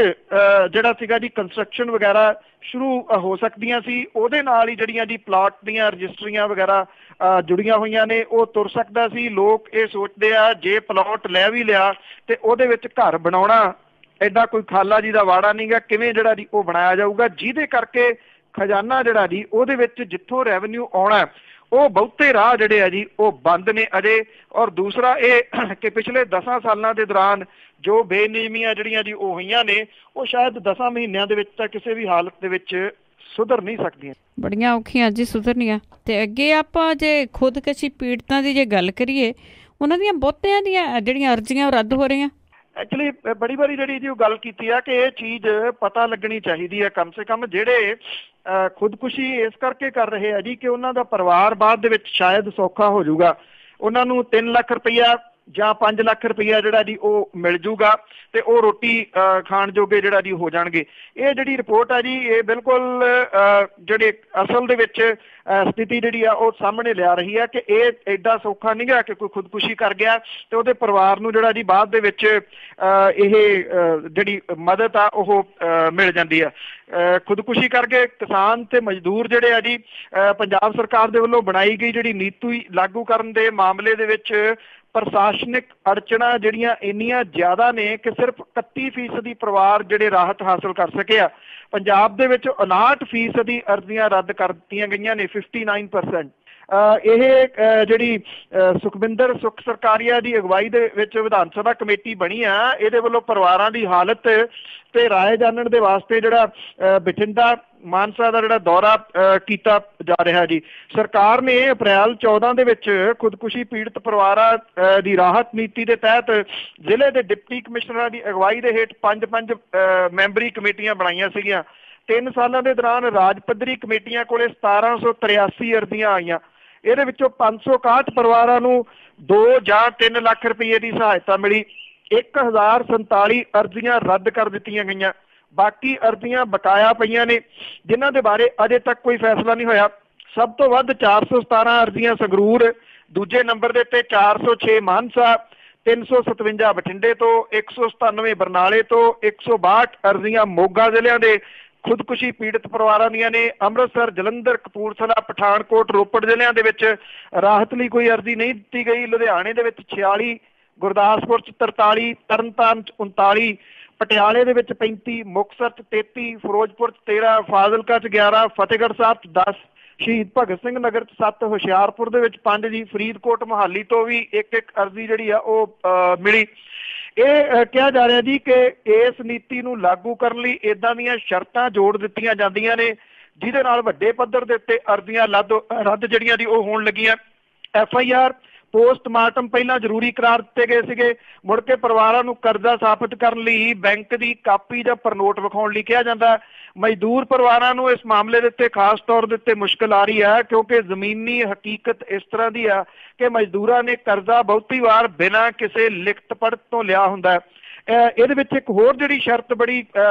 [SPEAKER 2] ਜਿਹੜਾ ਸੀਗਾ ਜੀ ਕੰਸਟਰਕਸ਼ਨ ਵਗੈਰਾ ਸ਼ੁਰੂ ਹੋ ਸਕਦੀਆਂ ਸੀ। ਉਹਦੇ ਨਾਲ ਹੀ ਜਿਹੜੀਆਂ ਜੀ ਪਲਾਟ ਦੀਆਂ ਰਜਿਸਟਰੀਆਂ ਵਗੈਰਾ ਜੁੜੀਆਂ ਹੋਈਆਂ ਨੇ ਉਹ ਤੁਰ ਸਕਦਾ ਸੀ। ਲੋਕ ਇਹ ਸੋਚਦੇ ਆ ਜੇ ਪਲਾਟ ਲੈ ਵੀ ਲਿਆ ਤੇ ਉਹਦੇ ਵਿੱਚ ਘਰ ਬਣਾਉਣਾ ਐਡਾ ਕੋਈ ਖਾਲਾ ਜੀ ਦਾ ਵਾੜਾ ਨਹੀਂ ਗਾ, ਕਿਵੇਂ ਜਿਹੜਾ ਜੀ ਉਹ ਬਣਾਇਆ ਜਾਊਗਾ, ਜਿਹਦੇ ਕਰਕੇ ਖਜ਼ਾਨਾ ਜਿਹੜਾ ਜੀ ਉਹਦੇ ਵਿੱਚ ਜਿੱਥੋਂ ਰੈਵਨਿਊ ਆਉਣਾ ਉਹ ਬਹੁਤੇ ਰਾਹ ਜਿਹੜੇ ਆ ਜੀ ਉਹ ਬੰਦ ਨੇ ਅਜੇ। ਔਰ ਦੂਸਰਾ ਇਹ ਕਿ ਪਿਛਲੇ 10 ਸਾਲਾਂ ਦੇ ਦੌਰਾਨ ਜੋ ਬੇਨਿਯਮੀਆਂ ਜਿਹੜੀਆਂ ਜੀ ਉਹ ਹੋਈਆਂ ਨੇ ਉਹ ਸ਼ਾਇਦ 10 ਮਹੀਨਿਆਂ ਦੇ ਵਿੱਚ ਤਾਂ ਕਿਸੇ ਵੀ ਹਾਲਤ ਦੇ ਵਿੱਚ ਸੁਧਰ ਨਹੀਂ ਸਕਦੀਆਂ।
[SPEAKER 1] ਬੜੀਆਂ ਔਖੀਆਂ ਜੀ ਸੁਧਰਨੀਆਂ। ਤੇ ਅੱਗੇ ਆਪਾਂ ਜੇ ਖੁਦਕਸ਼ੀ ਪੀੜਤਾਂ ਦੀ ਜੇ ਗੱਲ ਕਰੀਏ, ਉਹਨਾਂ ਦੀਆਂ ਬਹੁਤਿਆਂ ਦੀਆਂ ਜਿਹੜੀਆਂ ਅਰਜ਼ੀਆਂ ਉਹ ਰੱਦ ਹੋ ਰਹੀਆਂ।
[SPEAKER 2] ਐਕਚੁਅਲੀ ਬੜੀ ਵਾਰੀ ਜਿਹੜੀ ਜੀ ਉਹ ਗੱਲ ਕੀਤੀ ਆ ਕਿ ਇਹ ਚੀਜ਼ ਪਤਾ ਲੱਗਣੀ ਚਾਹੀਦੀ ਹੈ ਕਮ ਸੇ ਕਮ ਜਿਹੜੇ ਖੁਦਕੁਸ਼ੀ ਇਸ ਕਰਕੇ ਕਰ ਰਹੇ ਆ ਜੀ ਕਿ ਉਹਨਾਂ ਦਾ ਪਰਿਵਾਰ ਬਾਅਦ ਦੇ ਵਿੱਚ ਸ਼ਾਇਦ ਸੌਖਾ ਹੋ ਜਾਊਗਾ, ਉਹਨਾਂ ਨੂੰ 3 ਲੱਖ ਰੁਪਈਆ ਜਾਂ 5 ਲੱਖ ਰੁਪਈਆ ਜਿਹੜਾ ਜੀ ਉਹ ਮਿਲ ਜੂਗਾ ਤੇ ਉਹ ਰੋਟੀ ਖਾਣ ਜੋਗੇ ਜਿਹੜਾ ਜੀ ਹੋ ਜਾਣਗੇ। ਇਹ ਜਿਹੜੀ ਰਿਪੋਰਟ ਆ ਜੀ ਇਹ ਬਿਲਕੁਲ ਜਿਹੜੇ ਅਸਲ ਦੇ ਵਿੱਚ ਸਥਿਤੀ ਜਿਹੜੀ ਆ ਉਹ ਸਾਹਮਣੇ ਲਿਆ ਰਹੀ ਹੈ ਕਿ ਇਹ ਐਡਾ ਸੌਖਾ ਨਹੀਂ ਗਾ ਕਿ ਕੋਈ ਖੁਦਕੁਸ਼ੀ ਕਰ ਗਿਆ ਤੇ ਉਹਦੇ ਪਰਿਵਾਰ ਨੂੰ ਜਿਹੜਾ ਜੀ ਬਾਅਦ ਦੇ ਵਿੱਚ ਇਹ ਜਿਹੜੀ ਮਦਦ ਆ ਉਹ ਮਿਲ ਜਾਂਦੀ ਆ। ਖੁਦਕੁਸ਼ੀ ਕਰਕੇ ਕਿਸਾਨ ਤੇ ਮਜ਼ਦੂਰ ਜਿਹੜੇ ਆ ਜੀ ਪੰਜਾਬ ਸਰਕਾਰ ਦੇ ਵੱਲੋਂ ਬਣਾਈ ਗਈ ਜਿਹੜੀ ਨੀਤੀ ਲਾਗੂ ਕਰਨ ਦੇ ਮਾਮਲੇ ਦੇ ਵਿੱਚ ਪ੍ਰਸ਼ਾਸਨਿਕ ਅੜਚਣਾਂ ਜਿਹੜੀਆਂ ਇੰਨੀਆਂ ਜ਼ਿਆਦਾ ਨੇ ਕਿ ਸਿਰਫ 31% ਪਰਿਵਾਰ ਜਿਹੜੇ ਰਾਹਤ ਹਾਸਲ ਕਰ ਸਕੇ ਆ। ਪੰਜਾਬ ਦੇ ਵਿੱਚ 59% ਅਰਜ਼ੀਆਂ ਰੱਦ ਕਰ ਦਿੱਤੀਆਂ ਗਈਆਂ ਨੇ, 59%। ਇਹ ਜਿਹੜੀ ਸੁਖਵਿੰਦਰ ਸੁਖ ਸਰਕਾਰੀਆ ਦੀ ਅਗਵਾਈ ਦੇ ਵਿੱਚ ਵਿਧਾਨ ਸਭਾ ਕਮੇਟੀ ਬਣੀ ਆ, ਇਹਦੇ ਵੱਲੋਂ ਪਰਿਵਾਰਾਂ ਦੀ ਹਾਲਤ ਤੇ ਰਾਏ ਜਾਣਨ ਦੇ ਵਾਸਤੇ ਜਿਹੜਾ ਬਠਿੰਡਾ ਮਾਨਸਾ ਦਾ ਜਿਹੜਾ ਦੌਰਾ ਕੀਤਾ ਜਾ ਰਿਹਾ ਜੀ। ਸਰਕਾਰ ਨੇ ਅਪ੍ਰੈਲ 14 ਦੇ ਵਿੱਚ ਖੁਦਕੁਸ਼ੀ ਪੀੜਤ ਪਰਿਵਾਰਾਂ ਦੀ ਰਾਹਤ ਨੀਤੀ ਦੇ ਤਹਿਤ ਜ਼ਿਲ੍ਹੇ ਦੇ ਡਿਪਟੀ ਕਮਿਸ਼ਨਰਾਂ ਦੀ ਅਗਵਾਈ ਦੇ ਹੇਠ 5 ਮੈਂਬਰੀ ਕਮੇਟੀਆਂ ਬਣਾਈਆਂ ਸੀਗੀਆਂ। 3 ਸਾਲਾਂ ਦੇ ਦੌਰਾਨ ਰਾਜ ਪੱਧਰੀ ਕਮੇਟੀਆਂ ਕੋਲੇ 1783 ਅਰਜ਼ੀਆਂ ਆਈਆਂ। ਇਹਦੇ ਵਿੱਚੋਂ 561 ਪਰਿਵਾਰਾਂ ਨੂੰ 2 ਜਾਂ 3 ਲੱਖ ਰੁਪਏ ਦੀ ਸਹਾਇਤਾ ਮਿਲੀ। 1047 ਅਰਜ਼ੀਆਂ ਰੱਦ ਕਰ ਦਿੱਤੀਆਂ ਗਈਆਂ। ਬਾਕੀ ਅਰਜ਼ੀਆਂ ਬਕਾਇਆ ਪਈਆਂ ਨੇ ਜਿਨ੍ਹਾਂ ਦੇ ਬਾਰੇ ਅਜੇ ਤੱਕ ਕੋਈ ਫੈਸਲਾ ਨਹੀਂ ਹੋਇਆ। ਸਭ ਤੋਂ ਵੱਧ 417 ਅਰਜ਼ੀਆਂ ਸੰਗਰੂਰ, ਦੂਜੇ ਨੰਬਰ ਦੇ ਉੱਤੇ 406 ਮਾਨਸਾ, 357 ਬਠਿੰਡੇ ਤੋਂ, 197 ਬਰਨਾਲੇ ਤੋਂ, 162 ਅਰਜ਼ੀਆਂ ਮੋਗਾ ਜ਼ਿਲ੍ਹਿਆਂ ਦੇ ਖੁਦਕੁਸ਼ੀ ਪੀੜਤ ਪਰਿਵਾਰਾਂ ਦੀਆਂ ਨੇ। ਅੰਮ੍ਰਿਤਸਰ, ਜਲੰਧਰ, ਕਪੂਰਥਲਾ, ਪਠਾਨਕੋਟ, ਰੋਪੜ ਜ਼ਿਲ੍ਹਿਆਂ ਦੇ ਵਿੱਚ ਰਾਹਤ ਲਈ ਕੋਈ ਅਰਜ਼ੀ ਨਹੀਂ ਦਿੱਤੀ ਗਈ। ਲੁਧਿਆਣੇ ਦੇ ਵਿੱਚ 46, ਗੁਰਦਾਸਪੁਰ 'ਚ 43, ਤਰਨਤਾਰਨ 'ਚ 39, ਪਟਿਆਲੇ ਦੇ ਵਿੱਚ 35, ਮੁਕਤਸਰ 'ਚ 33, ਫਿਰੋਜ਼ਪੁਰ 'ਚ 13, ਫਾਜ਼ਿਲਕਾ 'ਚ 11, ਫਤਿਹਗੜ੍ਹ ਸਾਹਿਬ 'ਚ 10, ਸ਼ਹੀਦ ਭਗਤ ਸਿੰਘ ਨਗਰ 'ਚ 7, ਹੁਸ਼ਿਆਰਪੁਰ ਦੇ ਵਿੱਚ 5 ਜੀ, ਫਰੀਦਕੋਟ, ਮੁਹਾਲੀ ਤੋਂ ਵੀ ਇੱਕ ਅਰਜ਼ੀ ਜਿਹੜੀ ਆ ਉਹ ਮਿਲੀ। ਇਹ ਕਿਹਾ ਜਾ ਰਿਹਾ ਜੀ ਕਿ ਇਸ ਨੀਤੀ ਨੂੰ ਲਾਗੂ ਕਰਨ ਲਈ ਏਦਾਂ ਦੀਆਂ ਸ਼ਰਤਾਂ ਜੋੜ ਦਿੱਤੀਆਂ ਜਾਂਦੀਆਂ ਨੇ ਜਿਹਦੇ ਨਾਲ ਵੱਡੇ ਪੱਧਰ ਦੇ ਉੱਤੇ ਅਰਜ਼ੀਆਂ ਰੱਦ ਜਿਹੜੀਆਂ ਦੀ ਉਹ ਹੋਣ ਲੱਗੀਆਂ। FIR ਪੋਸਟਮਾਰਟਮ ਪਹਿਲਾਂ ਜ਼ਰੂਰੀ ਕਰਾਰ ਦਿੱਤੇ ਗਏ ਸੀਗੇ। ਮੁੜ ਕੇ ਪਰਿਵਾਰਾਂ ਨੂੰ ਕਰਜ਼ਾ ਸਾਬਤ ਕਰਨ ਲਈ ਬੈਂਕ ਦੀ ਕਾਪੀ ਜਾਂ ਪ੍ਰਨੋਟ ਵਿਖਾਉਣ ਲਈ ਕਿਹਾ ਜਾਂਦਾ। ਮਜ਼ਦੂਰ ਪਰਿਵਾਰਾਂ ਨੂੰ ਇਸ ਮਾਮਲੇ ਦੇ ਉੱਤੇ ਖਾਸ ਤੌਰ ਦੇ ਉੱਤੇ ਮੁਸ਼ਕਿਲ ਆ ਰਹੀ ਹੈ ਕਿਉਂਕਿ ਜ਼ਮੀਨੀ ਹਕੀਕਤ ਇਸ ਤਰ੍ਹਾਂ ਦੀ ਆ ਕਿ ਮਜ਼ਦੂਰਾਂ ਨੇ ਕਰਜ਼ਾ ਬਹੁਤੀ ਵਾਰ ਬਿਨਾਂ ਕਿਸੇ ਲਿਖਤ ਪੜ੍ਹਤ ਤੋਂ ਲਿਆ ਹੁੰਦਾ ਹੈ। ਇਹਦੇ ਵਿੱਚ ਇੱਕ ਹੋਰ ਜਿਹੜੀ ਸ਼ਰਤ ਬੜੀ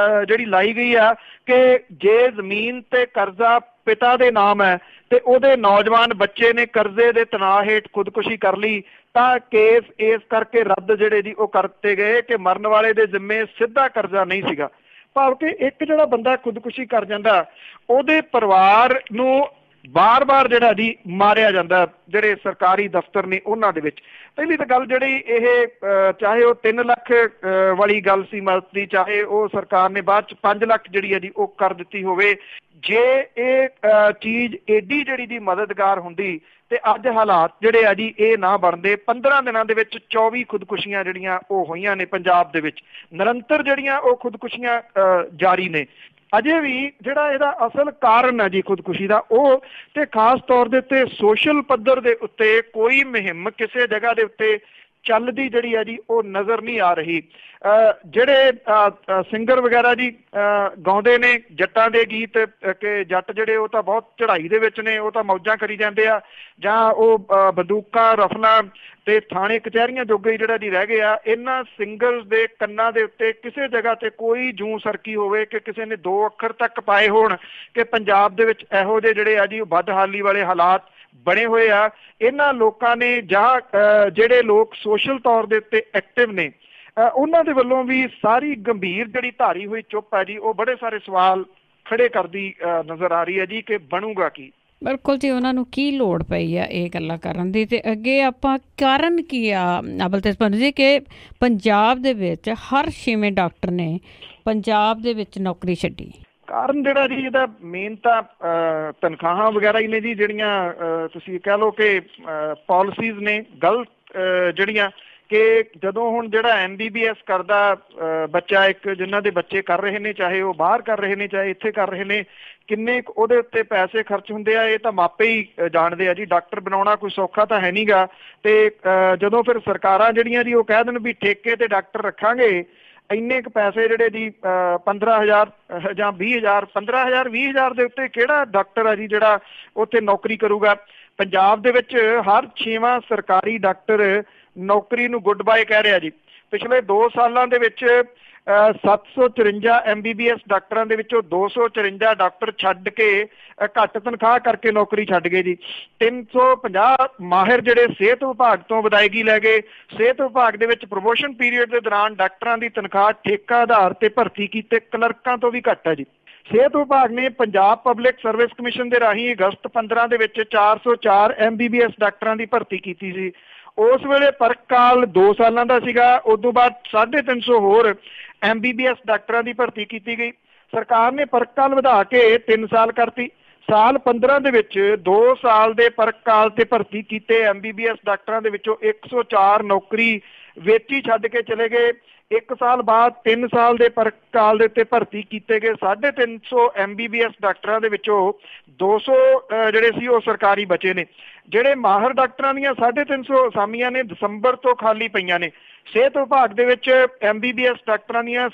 [SPEAKER 2] ਜਿਹੜੀ ਲਾਈ ਗਈ ਆ ਕਿ ਜੇ ਜ਼ਮੀਨ ਤੇ ਕਰਜ਼ਾ ਪਿਤਾ ਦੇ ਨਾਮ ਹੈ ਤੇ ਉਹਦੇ ਨੌਜਵਾਨ ਬੱਚੇ ਨੇ ਕਰਜ਼ੇ ਦੇ ਤਣਾਅ ਹੇਠ ਖੁਦਕੁਸ਼ੀ ਕਰ ਲਈ ਤਾਂ ਕੇਸ ਇਸ ਕਰਕੇ ਰੱਦ ਜਿਹੜੇ ਜੀ ਉਹ ਕਰ ਦਿੱਤੇ ਗਏ ਕਿ ਮਰਨ ਵਾਲੇ ਦੇ ਜ਼ਿੰਮੇ ਸਿੱਧਾ ਕਰਜ਼ਾ ਨਹੀਂ ਸੀਗਾ। ਭਾਵ ਕਿ ਇੱਕ ਜਿਹੜਾ ਬੰਦਾ ਖੁਦਕੁਸ਼ੀ ਕਰ ਜਾਂਦਾ ਉਹਦੇ ਪਰਿਵਾਰ ਨੂੰ ਬਾਰ-ਬਾਰ ਜਿਹੜਾ ਜੀ ਮਾਰਿਆ ਜਾਂਦਾ ਜਿਹੜੇ ਸਰਕਾਰੀ ਦਫ਼ਤਰ ਨੇ ਉਹਨਾਂ ਦੇ ਵਿੱਚ। ਪਹਿਲੀ ਤਾਂ ਗੱਲ ਜਿਹੜੀ ਇਹ ਚਾਹੇ ਉਹ 3 ਲੱਖ ਵਾਲੀ ਗੱਲ ਸੀ ਮਦਦ ਦੀ, ਚਾਹੇ ਉਹ ਸਰਕਾਰ ਨੇ ਬਾਅਦ 'ਚ 5 ਲੱਖ ਜਿਹੜੀ ਹੈ ਜੀ ਉਹ ਕਰ ਦਿੱਤੀ ਹੋਵੇ। ਜੇ ਇਹ ਚੀਜ਼ ਏਡੀ ਜਿਹੜੀ ਦੀ ਮਦਦਗਾਰ ਹੁੰਦੀ ਤੇ ਅੱਜ ਹਾਲਾਤ ਜਿਹੜੇ ਆ ਜੀ ਇਹ ਨਾ ਬਣਦੇ। 15 ਦਿਨਾਂ ਦੇ ਵਿੱਚ 24 ਖੁਦਕੁਸ਼ੀਆਂ ਜਿਹੜੀਆਂ ਉਹ ਹੋਈਆਂ ਨੇ ਪੰਜਾਬ ਦੇ ਵਿੱਚ। ਨਿਰੰਤਰ ਜਿਹੜੀਆਂ ਉਹ ਖੁਦਕੁਸ਼ੀਆਂ ਜਾਰੀ ਨੇ। ਅਜੇ ਵੀ ਜਿਹੜਾ ਇਹਦਾ ਅਸਲ ਕਾਰਨ ਹੈ ਜੀ ਖੁਦਕੁਸ਼ੀ ਦਾ ਉਹ ਤੇ ਖਾਸ ਤੌਰ ਦੇ ਉੱਤੇ ਸੋਸ਼ਲ ਪੱਧਰ ਦੇ ਉੱਤੇ ਕੋਈ ਮੁਹਿੰਮ ਕਿਸੇ ਜਗ੍ਹਾ ਦੇ ਉੱਤੇ ਚੱਲਦੀ ਜਿਹੜੀ ਹੈ ਜੀ ਉਹ ਨਜ਼ਰ ਨਹੀਂ ਆ ਰਹੀ। ਜਿਹੜੇ ਸਿੰਗਰ ਵਗੈਰਾ ਜੀ ਗਾਉਂਦੇ ਨੇ ਜੱਟਾਂ ਦੇ ਗੀਤ ਕਿ ਜੱਟ ਜਿਹੜੇ ਉਹ ਤਾਂ ਬਹੁਤ ਚੜ੍ਹਾਈ ਦੇ ਵਿੱਚ ਨੇ, ਉਹ ਤਾਂ ਮੌਜਾਂ ਕਰੀ ਜਾਂਦੇ ਆ, ਜਾਂ ਉਹ ਬੰਦੂਕਾਂ ਰਫਲਾਂ ਤੇ ਥਾਣੇ ਕਚਹਿਰੀਆਂ ਜੋਗੇ ਜਿਹੜਾ ਜੀ ਰਹਿ ਗਏ ਆ। ਇਹਨਾਂ ਸਿੰਗਰਸ ਦੇ ਕੰਨਾਂ ਦੇ ਉੱਤੇ ਕਿਸੇ ਜਗ੍ਹਾ ਤੇ ਕੋਈ ਜੂੰ ਸਰਕੀ ਹੋਵੇ ਕਿ ਕਿਸੇ ਨੇ 2 ਅੱਖਰ ਤੱਕ ਪਾਏ ਹੋਣ ਕਿ ਪੰਜਾਬ ਦੇ ਵਿੱਚ ਇਹੋ ਜਿਹੇ ਜਿਹੜੇ ਆ ਜੀ ਬਦਹਾਲੀ ਵਾਲੇ ਹਾਲਾਤ ਬਣੇ ਹੋਏ ਆ। ਇਹਨਾਂ ਲੋਕਾਂ ਨੇ ਜਾਂ ਜਿਹੜੇ ਲੋਕ ਸੋਸ਼ਲ ਤੌਰ ਦੇ ਉੱਤੇ ਐਕਟਿਵ ਨੇ ਉਹਨਾਂ ਦੇ ਵੱਲੋਂ ਵੀ ਸਾਰੀ ਗੰਭੀਰ ਜਿਹੜੀ ਧਾਰੀ ਹੋਈ ਚੁੱਪ ਹੈ ਜੀ ਉਹ ਬੜੇ ਸਾਰੇ ਸਵਾਲ ਖੜੇ ਕਰਦੀ ਨਜ਼ਰ ਆ ਰਹੀ ਹੈ ਜੀ ਕਿ ਬਣੂਗਾ ਕੀ।
[SPEAKER 1] ਬਿਲਕੁਲ ਜੀ, ਉਹਨਾਂ ਨੂੰ ਕੀ ਲੋੜ ਪਈ ਆ ਇਹ ਗੱਲਾਂ ਕਰਨ ਦੀ। ਤੇ ਅੱਗੇ ਆਪਾਂ ਕਾਰਨ ਕੀ ਆ ਬਲਤੇਜ ਪੰਨੂ ਜੀ ਕਿ ਪੰਜਾਬ ਦੇ ਵਿੱਚ ਹਰ 6ਵੇਂ ਡਾਕਟਰ ਨੇ ਪੰਜਾਬ ਦੇ ਵਿੱਚ ਨੌਕਰੀ ਛੱਡੀ?
[SPEAKER 2] ਕਾਰਨ ਜਿਹੜਾ ਜੀ ਇਹਦਾ ਮੇਨ ਤਾਂ ਤਨਖਾਹਾਂ ਵਗੈਰਾ ਹੀ ਨੇ ਜੀ ਜਿਹੜੀਆਂ ਤੁਸੀਂ ਕਹਿ ਲਓ ਕਿ ਪਾਲਿਸੀਜ਼ ਨੇ ਗਲਤ ਜਿਹੜੀਆਂ कि ਜਦੋਂ ਹੁਣ ਜਿਹੜਾ MBBS ਕਰਦਾ ਬੱਚਾ, ਇੱਕ ਜਿਨ੍ਹਾਂ ਦੇ ਬੱਚੇ ਕਰ ਰਹੇ ਨੇ, ਚਾਹੇ ਉਹ ਬਾਹਰ ਕਰ ਰਹੇ ਨੇ ਚਾਹੇ ਇੱਥੇ ਕਰ ਰਹੇ ਨੇ, ਕਿੰਨੇ ਉਹਦੇ ਉੱਤੇ ਪੈਸੇ ਖਰਚ ਹੁੰਦੇ ਆ ਇਹ ਤਾਂ ਮਾਪੇ ਹੀ ਜਾਣਦੇ ਆ ਜੀ। ਡਾਕਟਰ ਬਣਾਉਣਾ ਕੋਈ ਸੌਖਾ ਤਾਂ ਹੈ ਨਹੀਂ ਗਾ। ਤੇ ਜਦੋਂ ਫਿਰ ਸਰਕਾਰਾਂ ਜਿਹੜੀਆਂ ਜੀ ਉਹ ਕਹਿ ਦੇਣ ਵੀ ਠੇਕੇ ਤੇ ਡਾਕਟਰ ਰੱਖਾਂਗੇ, ਇੰਨੇ ਕੁ ਪੈਸੇ ਜਿਹੜੇ ਜੀ 15,000 ਜਾਂ 20,000, 15,000 20,000 ਦੇ ਉੱਤੇ ਕਿਹੜਾ ਡਾਕਟਰ ਆ ਜੀ ਜਿਹੜਾ ਉੱਥੇ ਨੌਕਰੀ ਕਰੂਗਾ। ਪੰਜਾਬ ਦੇ ਵਿੱਚ ਹਰ 6ਵਾਂ ਸਰਕਾਰੀ ਡਾਕਟਰ ਨੌਕਰੀ ਨੂੰ ਗੁੱਡ ਬਾਏ ਕਹਿ ਰਿਹਾ ਜੀ। ਪਿਛਲੇ 2 ਸਾਲਾਂ ਦੇ ਵਿੱਚ 754 MBBS ਡਾਕਟਰਾਂ ਦੇ ਵਿੱਚੋਂ 254 ਡਾਕਟਰ ਛੱਡ ਕੇ ਘੱਟ ਤਨਖਾਹ ਕਰਕੇ ਨੌਕਰੀ ਛੱਡ ਗਏ ਜੀ। 350 ਮਾਹਿਰ ਜਿਹੜੇ ਸਿਹਤ ਵਿਭਾਗ ਤੋਂ ਵਿਦਾਇਗੀ ਲੈ ਗਏ। ਸਿਹਤ ਵਿਭਾਗ ਦੇ ਵਿੱਚ ਪ੍ਰਮੋਸ਼ਨ ਪੀਰੀਅਡ ਦੇ ਦੌਰਾਨ ਡਾਕਟਰਾਂ ਦੀ ਤਨਖਾਹ ਠੇਕਾ ਆਧਾਰ ਤੇ ਭਰਤੀ ਕੀਤੇ ਕਲਰਕਾਂ ਤੋਂ ਵੀ ਘੱਟ ਹੈ ਜੀ। ਸਿਹਤ ਵਿਭਾਗ ਨੇ ਪੰਜਾਬ ਪਬਲਿਕ ਸਰਵਿਸ ਕਮਿਸ਼ਨ ਦੇ ਰਾਹੀਂ ਅਗਸਤ 15 ਦੇ ਵਿੱਚ 404 MBBS ਡਾਕਟਰਾਂ ਦੀ ਭਰਤੀ ਕੀਤੀ ਸੀ। ਉਸ ਵੇਲੇ ਪਰਖ ਕਾਲ 2 ਸਾਲਾਂ ਦਾ ਸੀਗਾ। ਉਸ ਤੋਂ ਬਾਅਦ 350 ਹੋਰ MBBS ਡਾਕਟਰਾਂ ਦੀ ਭਰਤੀ ਕੀਤੀ ਗਈ। ਸਰਕਾਰ ਨੇ ਪਰਖ ਕਾਲ ਵਧਾ ਕੇ 3 ਸਾਲ ਕਰਤੀ। ਸਾਲ 15 ਦੇ ਵਿੱਚ 2 ਸਾਲ ਦੇ ਪਰਖ ਕਾਲ ਤੇ ਭਰਤੀ ਕੀਤੇ MBBS ਡਾਕਟਰਾਂ ਦੇ ਵਿੱਚੋਂ 104 ਨੌਕਰੀ ਵੇਚੀ ਛੱਡ ਕੇ ਚਲੇ ਗਏ। 1 ਸਾਲ ਬਾਅਦ 3 ਸਾਲ ਦੇ ਪਰਖ ਕਾਲ ਦੇ ਉੱਤੇ ਭਰਤੀ ਕੀਤੇ ਗਏ 350 MBBS ਡਾਕਟਰਾਂ ਦੇ ਵਿੱਚੋਂ 200 ਜਿਹੜੇ ਸੀ ਉਹ ਸਰਕਾਰੀ ਬਚੇ ਨੇ। ਜਿਹੜੇ ਮਾਹਰ ਡਾਕਟਰਾਂ ਦੀਆਂ 350 ਅਸਾਮੀਆਂ ਨੇ ਦਸੰਬਰ ਤੋਂ ਖਾਲੀ ਪਈਆਂ ਨੇ। ਸਿਹਤ ਵਿਭਾਗ ਦੇ ਵਿੱਚ MBBS ਡਾਕਟਰਾਂ ਦੀਆਂ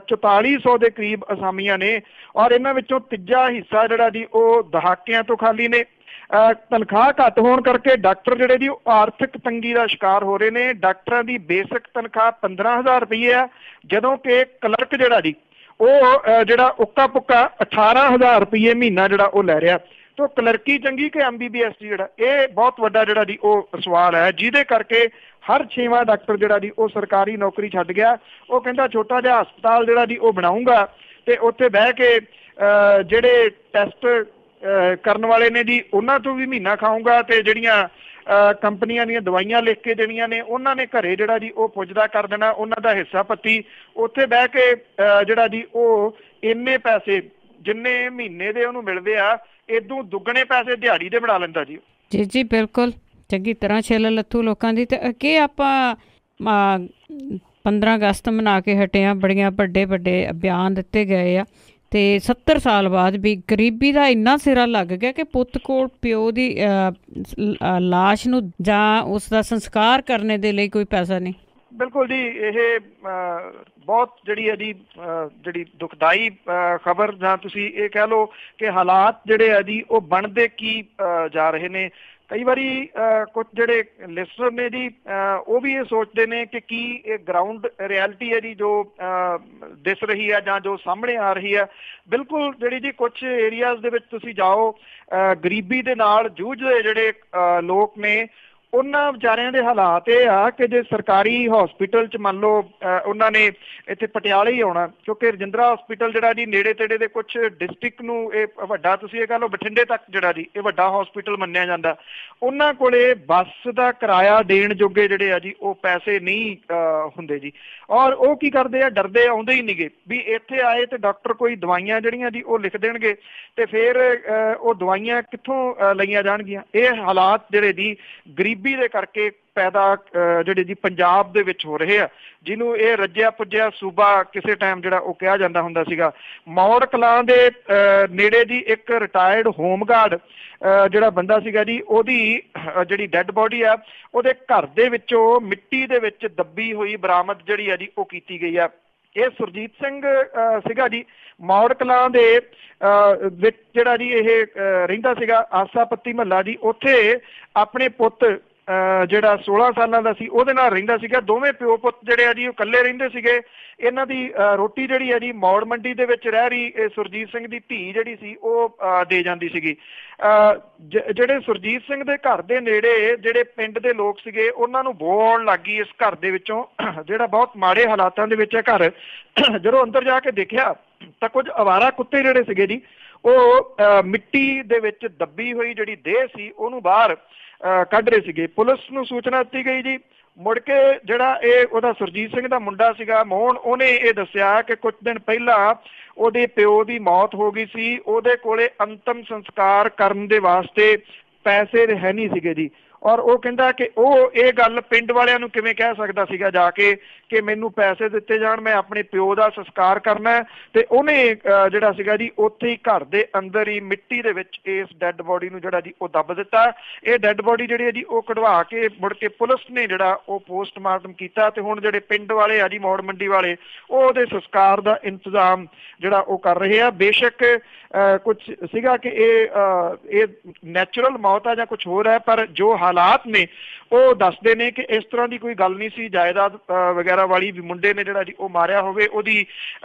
[SPEAKER 2] 4400 ਦੇ ਕਰੀਬ ਅਸਾਮੀਆਂ ਨੇ ਔਰ ਇਹਨਾਂ ਵਿੱਚੋਂ ਤੀਜਾ ਹਿੱਸਾ ਜਿਹੜਾ ਜੀ ਉਹ ਦਹਾਕਿਆਂ ਤੋਂ ਖਾਲੀ ਨੇ। ਤਨਖਾਹ ਘੱਟ ਹੋਣ ਕਰਕੇ ਡਾਕਟਰ ਜਿਹੜੇ ਜੀ ਉਹ ਆਰਥਿਕ ਤੰਗੀ ਦਾ ਸ਼ਿਕਾਰ ਹੋ ਰਹੇ ਨੇ। ਡਾਕਟਰਾਂ ਦੀ ਬੇਸਿਕ ਤਨਖਾਹ 15,000 ਰੁਪਏ ਆ, ਜਦੋਂ ਕਿ ਕਲਰਕ ਜਿਹੜਾ ਜੀ ਉਹ ਜਿਹੜਾ ਉੱਕਾ ਪੁੱਕਾ 18,000 ਰੁਪਏ ਮਹੀਨਾ ਜਿਹੜਾ ਉਹ ਲੈ ਰਿਹਾ। ਤੋ ਕਲਰਕੀ ਚੰਗੀ ਕਿ MBBS ਜਿਹੜਾ, ਇਹ ਬਹੁਤ ਵੱਡਾ ਜਿਹੜਾ ਜੀ ਉਹ ਸਵਾਲ ਹੈ, ਜਿਹਦੇ ਕਰਕੇ ਹਰ 6ਵਾਂ ਡਾਕਟਰ ਜਿਹੜਾ ਜੀ ਉਹ ਸਰਕਾਰੀ ਨੌਕਰੀ ਛੱਡ ਗਿਆ। ਉਹ ਕਹਿੰਦਾ ਛੋਟਾ ਜਿਹਾ ਹਸਪਤਾਲ ਜਿਹੜਾ ਜੀ ਉਹ ਬਣਾਊਂਗਾ ਤੇ ਉੱਥੇ ਬਹਿ ਕੇ ਜਿਹੜੇ ਟੈਸਟ ਕਰਨ ਵਾਲੇ ਨੇ ਜੀ ਉਹਨਾਂ ਤੋਂ ਵੀ ਮਹੀਨਾ ਖਾਊਂਗਾ ਤੇ ਜਿਹੜੀਆਂ ਕੰਪਨੀਆਂ ਦੀਆਂ ਦਵਾਈਆਂ ਲਿਖ ਕੇ ਦੇਣੀਆਂ ਨੇ ਉਹਨਾਂ ਨੇ ਘਰੇ ਜਿਹੜਾ ਜੀ ਉਹ ਪੁੱਜਦਾ ਕਰ ਦੇਣਾ, ਉਹਨਾਂ ਦਾ ਹਿੱਸਾ ਪੱਤੀ। ਉੱਥੇ ਬਹਿ ਕੇ ਜਿਹੜਾ ਜੀ ਉਹ ਇੰਨੇ ਪੈਸੇ ਜਿੰਨੇ ਮਹੀਨੇ ਦੇ ਉਹਨੂੰ ਮਿਲਦੇ ਆ ਇਦੋਂ ਦੁੱਗਣੇ ਪੈਸੇ ਦਿਹਾੜੀ ਦੇ ਬਣਾ ਲੈਂਦਾ ਜੀ।
[SPEAKER 1] ਜੀ ਜੀ ਬਿਲਕੁਲ, ਚੰਗੀ ਤਰ੍ਹਾਂ ਛਿੱਲ ਲੱਥੂ ਲੋਕਾਂ ਦੀ। ਤੇ ਕਿ ਆਪਾਂ 15 ਅਗਸਤ ਮਨਾ ਕੇ ਹਟੇ ਹਾਂ, ਬੜੀਆਂ ਵੱਡੇ ਵੱਡੇ ਬਿਆਨ ਦਿੱਤੇ ਗਏ ਆ ਤੇ 70 ਸਾਲ ਬਾਅਦ ਵੀ ਗਰੀਬੀ ਦਾ ਇੰਨਾ ਸਿਰਾ ਲੱਗ ਗਿਆ ਕਿ ਪੁੱਤ ਕੋਲ ਪਿਓ ਦੀ ਲਾਸ਼ ਨੂੰ ਜਾਂ ਉਸ ਦਾ ਸੰਸਕਾਰ ਕਰਨੇ ਦੇ ਲਈ ਕੋਈ ਪੈਸਾ ਨਹੀਂ।
[SPEAKER 2] ਬਿਲਕੁਲ ਜੀ, ਇਹ ਬਹੁਤ ਜਿਹੜੀ ਹੈ ਜੀ ਜਿਹੜੀ ਦੁਖਦਾਈ ਖਬਰ, ਜਾਂ ਤੁਸੀਂ ਇਹ ਕਹਿ ਲਓ ਕਿ ਹਾਲਾਤ ਜਿਹੜੇ ਆ ਜੀ ਉਹ ਬਣਦੇ ਕੀ ਜਾ ਰਹੇ ਨੇ। ਕਈ ਵਾਰੀ ਕੁਝ ਜਿਹੜੇ ਲਿਸਨਰ ਨੇ ਜੀ ਉਹ ਵੀ ਇਹ ਸੋਚਦੇ ਨੇ ਕਿ ਕੀ ਇਹ ਗਰਾਊਂਡ ਰਿਐਲਿਟੀ ਹੈ ਜੀ ਜੋ ਦਿਸ ਰਹੀ ਹੈ ਜਾਂ ਜੋ ਸਾਹਮਣੇ ਆ ਰਹੀ ਹੈ। ਬਿਲਕੁਲ ਜਿਹੜੀ ਜੀ ਕੁਝ ਏਰੀਆਜ਼ ਦੇ ਵਿੱਚ ਤੁਸੀਂ ਜਾਓ, ਗਰੀਬੀ ਦੇ ਨਾਲ ਜੂਝਦੇ ਜਿਹੜੇ ਲੋਕ ਨੇ ਉਹਨਾਂ ਵਿਚਾਰਿਆਂ ਦੇ ਹਾਲਾਤ ਇਹ ਆ ਕਿ ਜੇ ਸਰਕਾਰੀ ਹਸਪੀਟਲ 'ਚ ਮੰਨ ਲਓ ਉਹਨਾਂ ਨੇ ਇੱਥੇ ਪਟਿਆਲੇ ਹੀ ਆਉਣਾ, ਕਿਉਂਕਿ ਰਜਿੰਦਰਾ ਹਸਪੀਟਲ ਜਿਹੜਾ ਜੀ ਨੇੜੇ ਤੇੜੇ ਦੇ ਕੁਝ ਡਿਸਟ੍ਰਿਕਟ ਨੂੰ ਇਹ ਵੱਡਾ, ਤੁਸੀਂ ਇਹ ਕਹਿ ਲਓ ਬਠਿੰਡੇ ਤੱਕ ਜਿਹੜਾ ਜੀ ਇਹ ਵੱਡਾ ਹਸਪੀਟਲ ਮੰਨਿਆ ਜਾਂਦਾ। ਉਹਨਾਂ ਕੋਲੇ ਬੱਸ ਦਾ ਕਿਰਾਇਆ ਦੇਣ ਜੋਗੇ ਜਿਹੜੇ ਆ ਜੀ ਉਹ ਪੈਸੇ ਨਹੀਂ ਹੁੰਦੇ ਜੀ। ਔਰ ਉਹ ਕੀ ਕਰਦੇ ਆ, ਡਰਦੇ ਆਉਂਦੇ ਹੀ ਨਹੀਂਗੇ ਵੀ ਇੱਥੇ ਆਏ ਤੇ ਡਾਕਟਰ ਕੋਈ ਦਵਾਈਆਂ ਜਿਹੜੀਆਂ ਜੀ ਉਹ ਲਿਖ ਦੇਣਗੇ ਤੇ ਫਿਰ ਉਹ ਦਵਾਈਆਂ ਕਿੱਥੋਂ ਲਈਆਂ ਜਾਣਗੀਆਂ। ਇਹ ਹਾਲਾਤ ਜਿਹੜੇ ਜੀ ਗਰੀਬੀ ਦੇ ਕਰਕੇ ਪੈਦਾ ਜਿਹੜੇ ਜੀ ਪੰਜਾਬ ਦੇ ਵਿੱਚ ਹੋ ਰਹੇ ਆ, ਜਿਹਨੂੰ ਇਹ ਰੱਜਿਆ ਪੁੱਜਿਆ ਸੂਬਾ ਕਿਸੇ ਟਾਈਮ ਜਿਹੜਾ ਉਹ ਕਿਹਾ ਜਾਂਦਾ ਹੁੰਦਾ ਸੀਗਾ। ਮੌੜ ਕਲਾਂ ਦੇ ਨੇੜੇ ਜੀ ਇੱਕ ਰਿਟਾਇਰਡ ਹੋਮਗਾਰਡ ਜਿਹੜਾ ਬੰਦਾ ਸੀਗਾ ਜੀ, ਉਹਦੀ ਜਿਹੜੀ ਡੈੱਡ ਬੋਡੀ ਆ ਉਹਦੇ ਘਰ ਦੇ ਵਿੱਚੋਂ ਮਿੱਟੀ ਦੇ ਵਿੱਚ ਦੱਬੀ ਹੋਈ ਬਰਾਮਦ ਜਿਹੜੀ ਆ ਜੀ ਉਹ ਕੀਤੀ ਗਈ ਆ। ਇਹ ਸੁਰਜੀਤ ਸਿੰਘ ਸੀਗਾ ਜੀ, ਮੌੜ ਕਲਾਂ ਦੇ ਵਿੱਚ ਜਿਹੜਾ ਜੀ ਇਹ ਰਹਿੰਦਾ ਸੀਗਾ, ਆਸਾ ਪੱਤੀ ਮਹੱਲਾ ਜੀ। ਉੱਥੇ ਆਪਣੇ ਪੁੱਤ ਜਿਹੜਾ 16 ਸਾਲਾਂ ਦਾ ਸੀ ਉਹਦੇ ਨਾਲ ਰਹਿੰਦਾ ਸੀਗਾ। ਦੋਵੇਂ ਪਿਓ ਪੁੱਤ ਜਿਹੜੇ ਆ ਜੀ ਉਹ ਇਕੱਲੇ ਰਹਿੰਦੇ ਸੀਗੇ। ਇਹਨਾਂ ਦੀ ਰੋਟੀ ਜਿਹੜੀ ਆ ਜੀ ਮੌੜ ਮੰਡੀ ਦੇ ਵਿੱਚ ਰਹਿ ਰਹੀ ਸੁਰਜੀਤ ਸਿੰਘ ਦੀ ਧੀ ਜਿਹੜੀ ਸੀ ਉਹ ਦੇ ਜਾਂਦੀ ਸੀਗੀ। ਜਿਹੜੇ ਸੁਰਜੀਤ ਸਿੰਘ ਦੇ ਘਰ ਦੇ ਨੇੜੇ ਜਿਹੜੇ ਪਿੰਡ ਦੇ ਲੋਕ ਸੀਗੇ ਉਹਨਾਂ ਨੂੰ ਬੋ ਆਉਣ ਲੱਗ ਗਈ ਇਸ ਘਰ ਦੇ ਵਿੱਚੋਂ, ਜਿਹੜਾ ਬਹੁਤ ਮਾੜੇ ਹਾਲਾਤਾਂ ਦੇ ਵਿੱਚ ਹੈ ਘਰ। ਜਦੋਂ ਅੰਦਰ ਜਾ ਕੇ ਦੇਖਿਆ ਤਾਂ ਕੁਝ ਅਵਾਰਾ ਕੁੱਤੇ ਜਿਹੜੇ ਸੀਗੇ ਜੀ ਉਹ ਮਿੱਟੀ ਦੇ ਵਿੱਚ ਦੱਬੀ ਹੋਈ ਜਿਹੜੀ ਦੇਹ ਸੀ ਉਹਨੂੰ ਬਾਹਰ ਕੱਢ ਰਹੇ ਸੀਗੇ। ਪੁਲਿਸ ਨੂੰ ਸੂਚਨਾ ਦਿੱਤੀ ਗਈ ਜੀ। ਮੁੜ ਕੇ ਜਿਹੜਾ ਇਹ ਉਹਦਾ ਸੁਰਜੀਤ ਸਿੰਘ ਦਾ ਮੁੰਡਾ ਸੀਗਾ ਮੋਹਨ, ਉਹਨੇ ਇਹ ਦੱਸਿਆ ਕਿ ਕੁਝ ਦਿਨ ਪਹਿਲਾਂ ਉਹਦੇ ਪਿਓ ਦੀ ਮੌਤ ਹੋ ਗਈ ਸੀ, ਉਹਦੇ ਕੋਲੇ ਅੰਤਮ ਸੰਸਕਾਰ ਕਰਨ ਦੇ ਵਾਸਤੇ ਪੈਸੇ ਹੈ ਨਹੀਂ ਸੀਗੇ ਜੀ। ਔਰ ਉਹ ਕਹਿੰਦਾ ਕਿ ਉਹ ਇਹ ਗੱਲ ਪਿੰਡ ਵਾਲਿਆਂ ਨੂੰ ਕਿਵੇਂ ਕਹਿ ਸਕਦਾ ਸੀਗਾ ਜਾ ਕੇ ਕਿ ਮੈਨੂੰ ਪੈਸੇ ਦਿੱਤੇ ਜਾਣ, ਮੈਂ ਆਪਣੇ ਪਿਓ ਦਾ ਸੰਸਕਾਰ ਕਰਨਾ। ਤੇ ਉਹਨੇ ਜਿਹੜਾ ਸੀਗਾ ਜੀ ਉੱਥੇ ਹੀ ਘਰ ਦੇ ਅੰਦਰ ਹੀ ਮਿੱਟੀ ਦੇ ਵਿੱਚ ਇਸ ਡੈੱਡ ਬੋਡੀ ਨੂੰ ਜਿਹੜਾ ਜੀ ਉਹ ਦੱਬ ਦਿੱਤਾ। ਇਹ ਡੈੱਡ ਬੋਡੀ ਜਿਹੜੀ ਹੈ ਜੀ ਉਹ ਕਢਵਾ ਕੇ ਮੁੜ ਕੇ ਪੁਲਿਸ ਨੇ ਜਿਹੜਾ ਉਹ ਪੋਸਟਮਾਰਟਮ ਕੀਤਾ ਤੇ ਹੁਣ ਜਿਹੜੇ ਪਿੰਡ ਵਾਲੇ ਆ ਜੀ ਮੌੜ ਮੰਡੀ ਵਾਲੇ ਉਹ ਉਹਦੇ ਸੰਸਕਾਰ ਦਾ ਇੰਤਜ਼ਾਮ ਜਿਹੜਾ ਉਹ ਕਰ ਰਹੇ ਆ। ਬੇਸ਼ੱਕ ਕੁਝ ਸੀਗਾ ਕਿ ਇਹ ਨੈਚੁਰਲ ਮੌਤ ਆ ਜਾਂ ਕੁਝ ਹੋਰ ਹੈ, ਪਰ ਜੋ ਹਾਲਾਤ ਨੇ ਉਹ ਦੱਸਦੇ ਨੇ ਕਿ ਇਸ ਤਰ੍ਹਾਂ ਦੀ ਕੋਈ ਗੱਲ ਨਹੀਂ ਸੀ ਜਾਇਦਾਦ ਵਗੈਰਾ ਵਾਲੀ ਵੀ ਮੁੰਡੇ ਨੇ ਜਿਹੜਾ ਜੀ ਉਹ ਮਾਰਿਆ ਹੋਵੇ। ਉਹਦੀ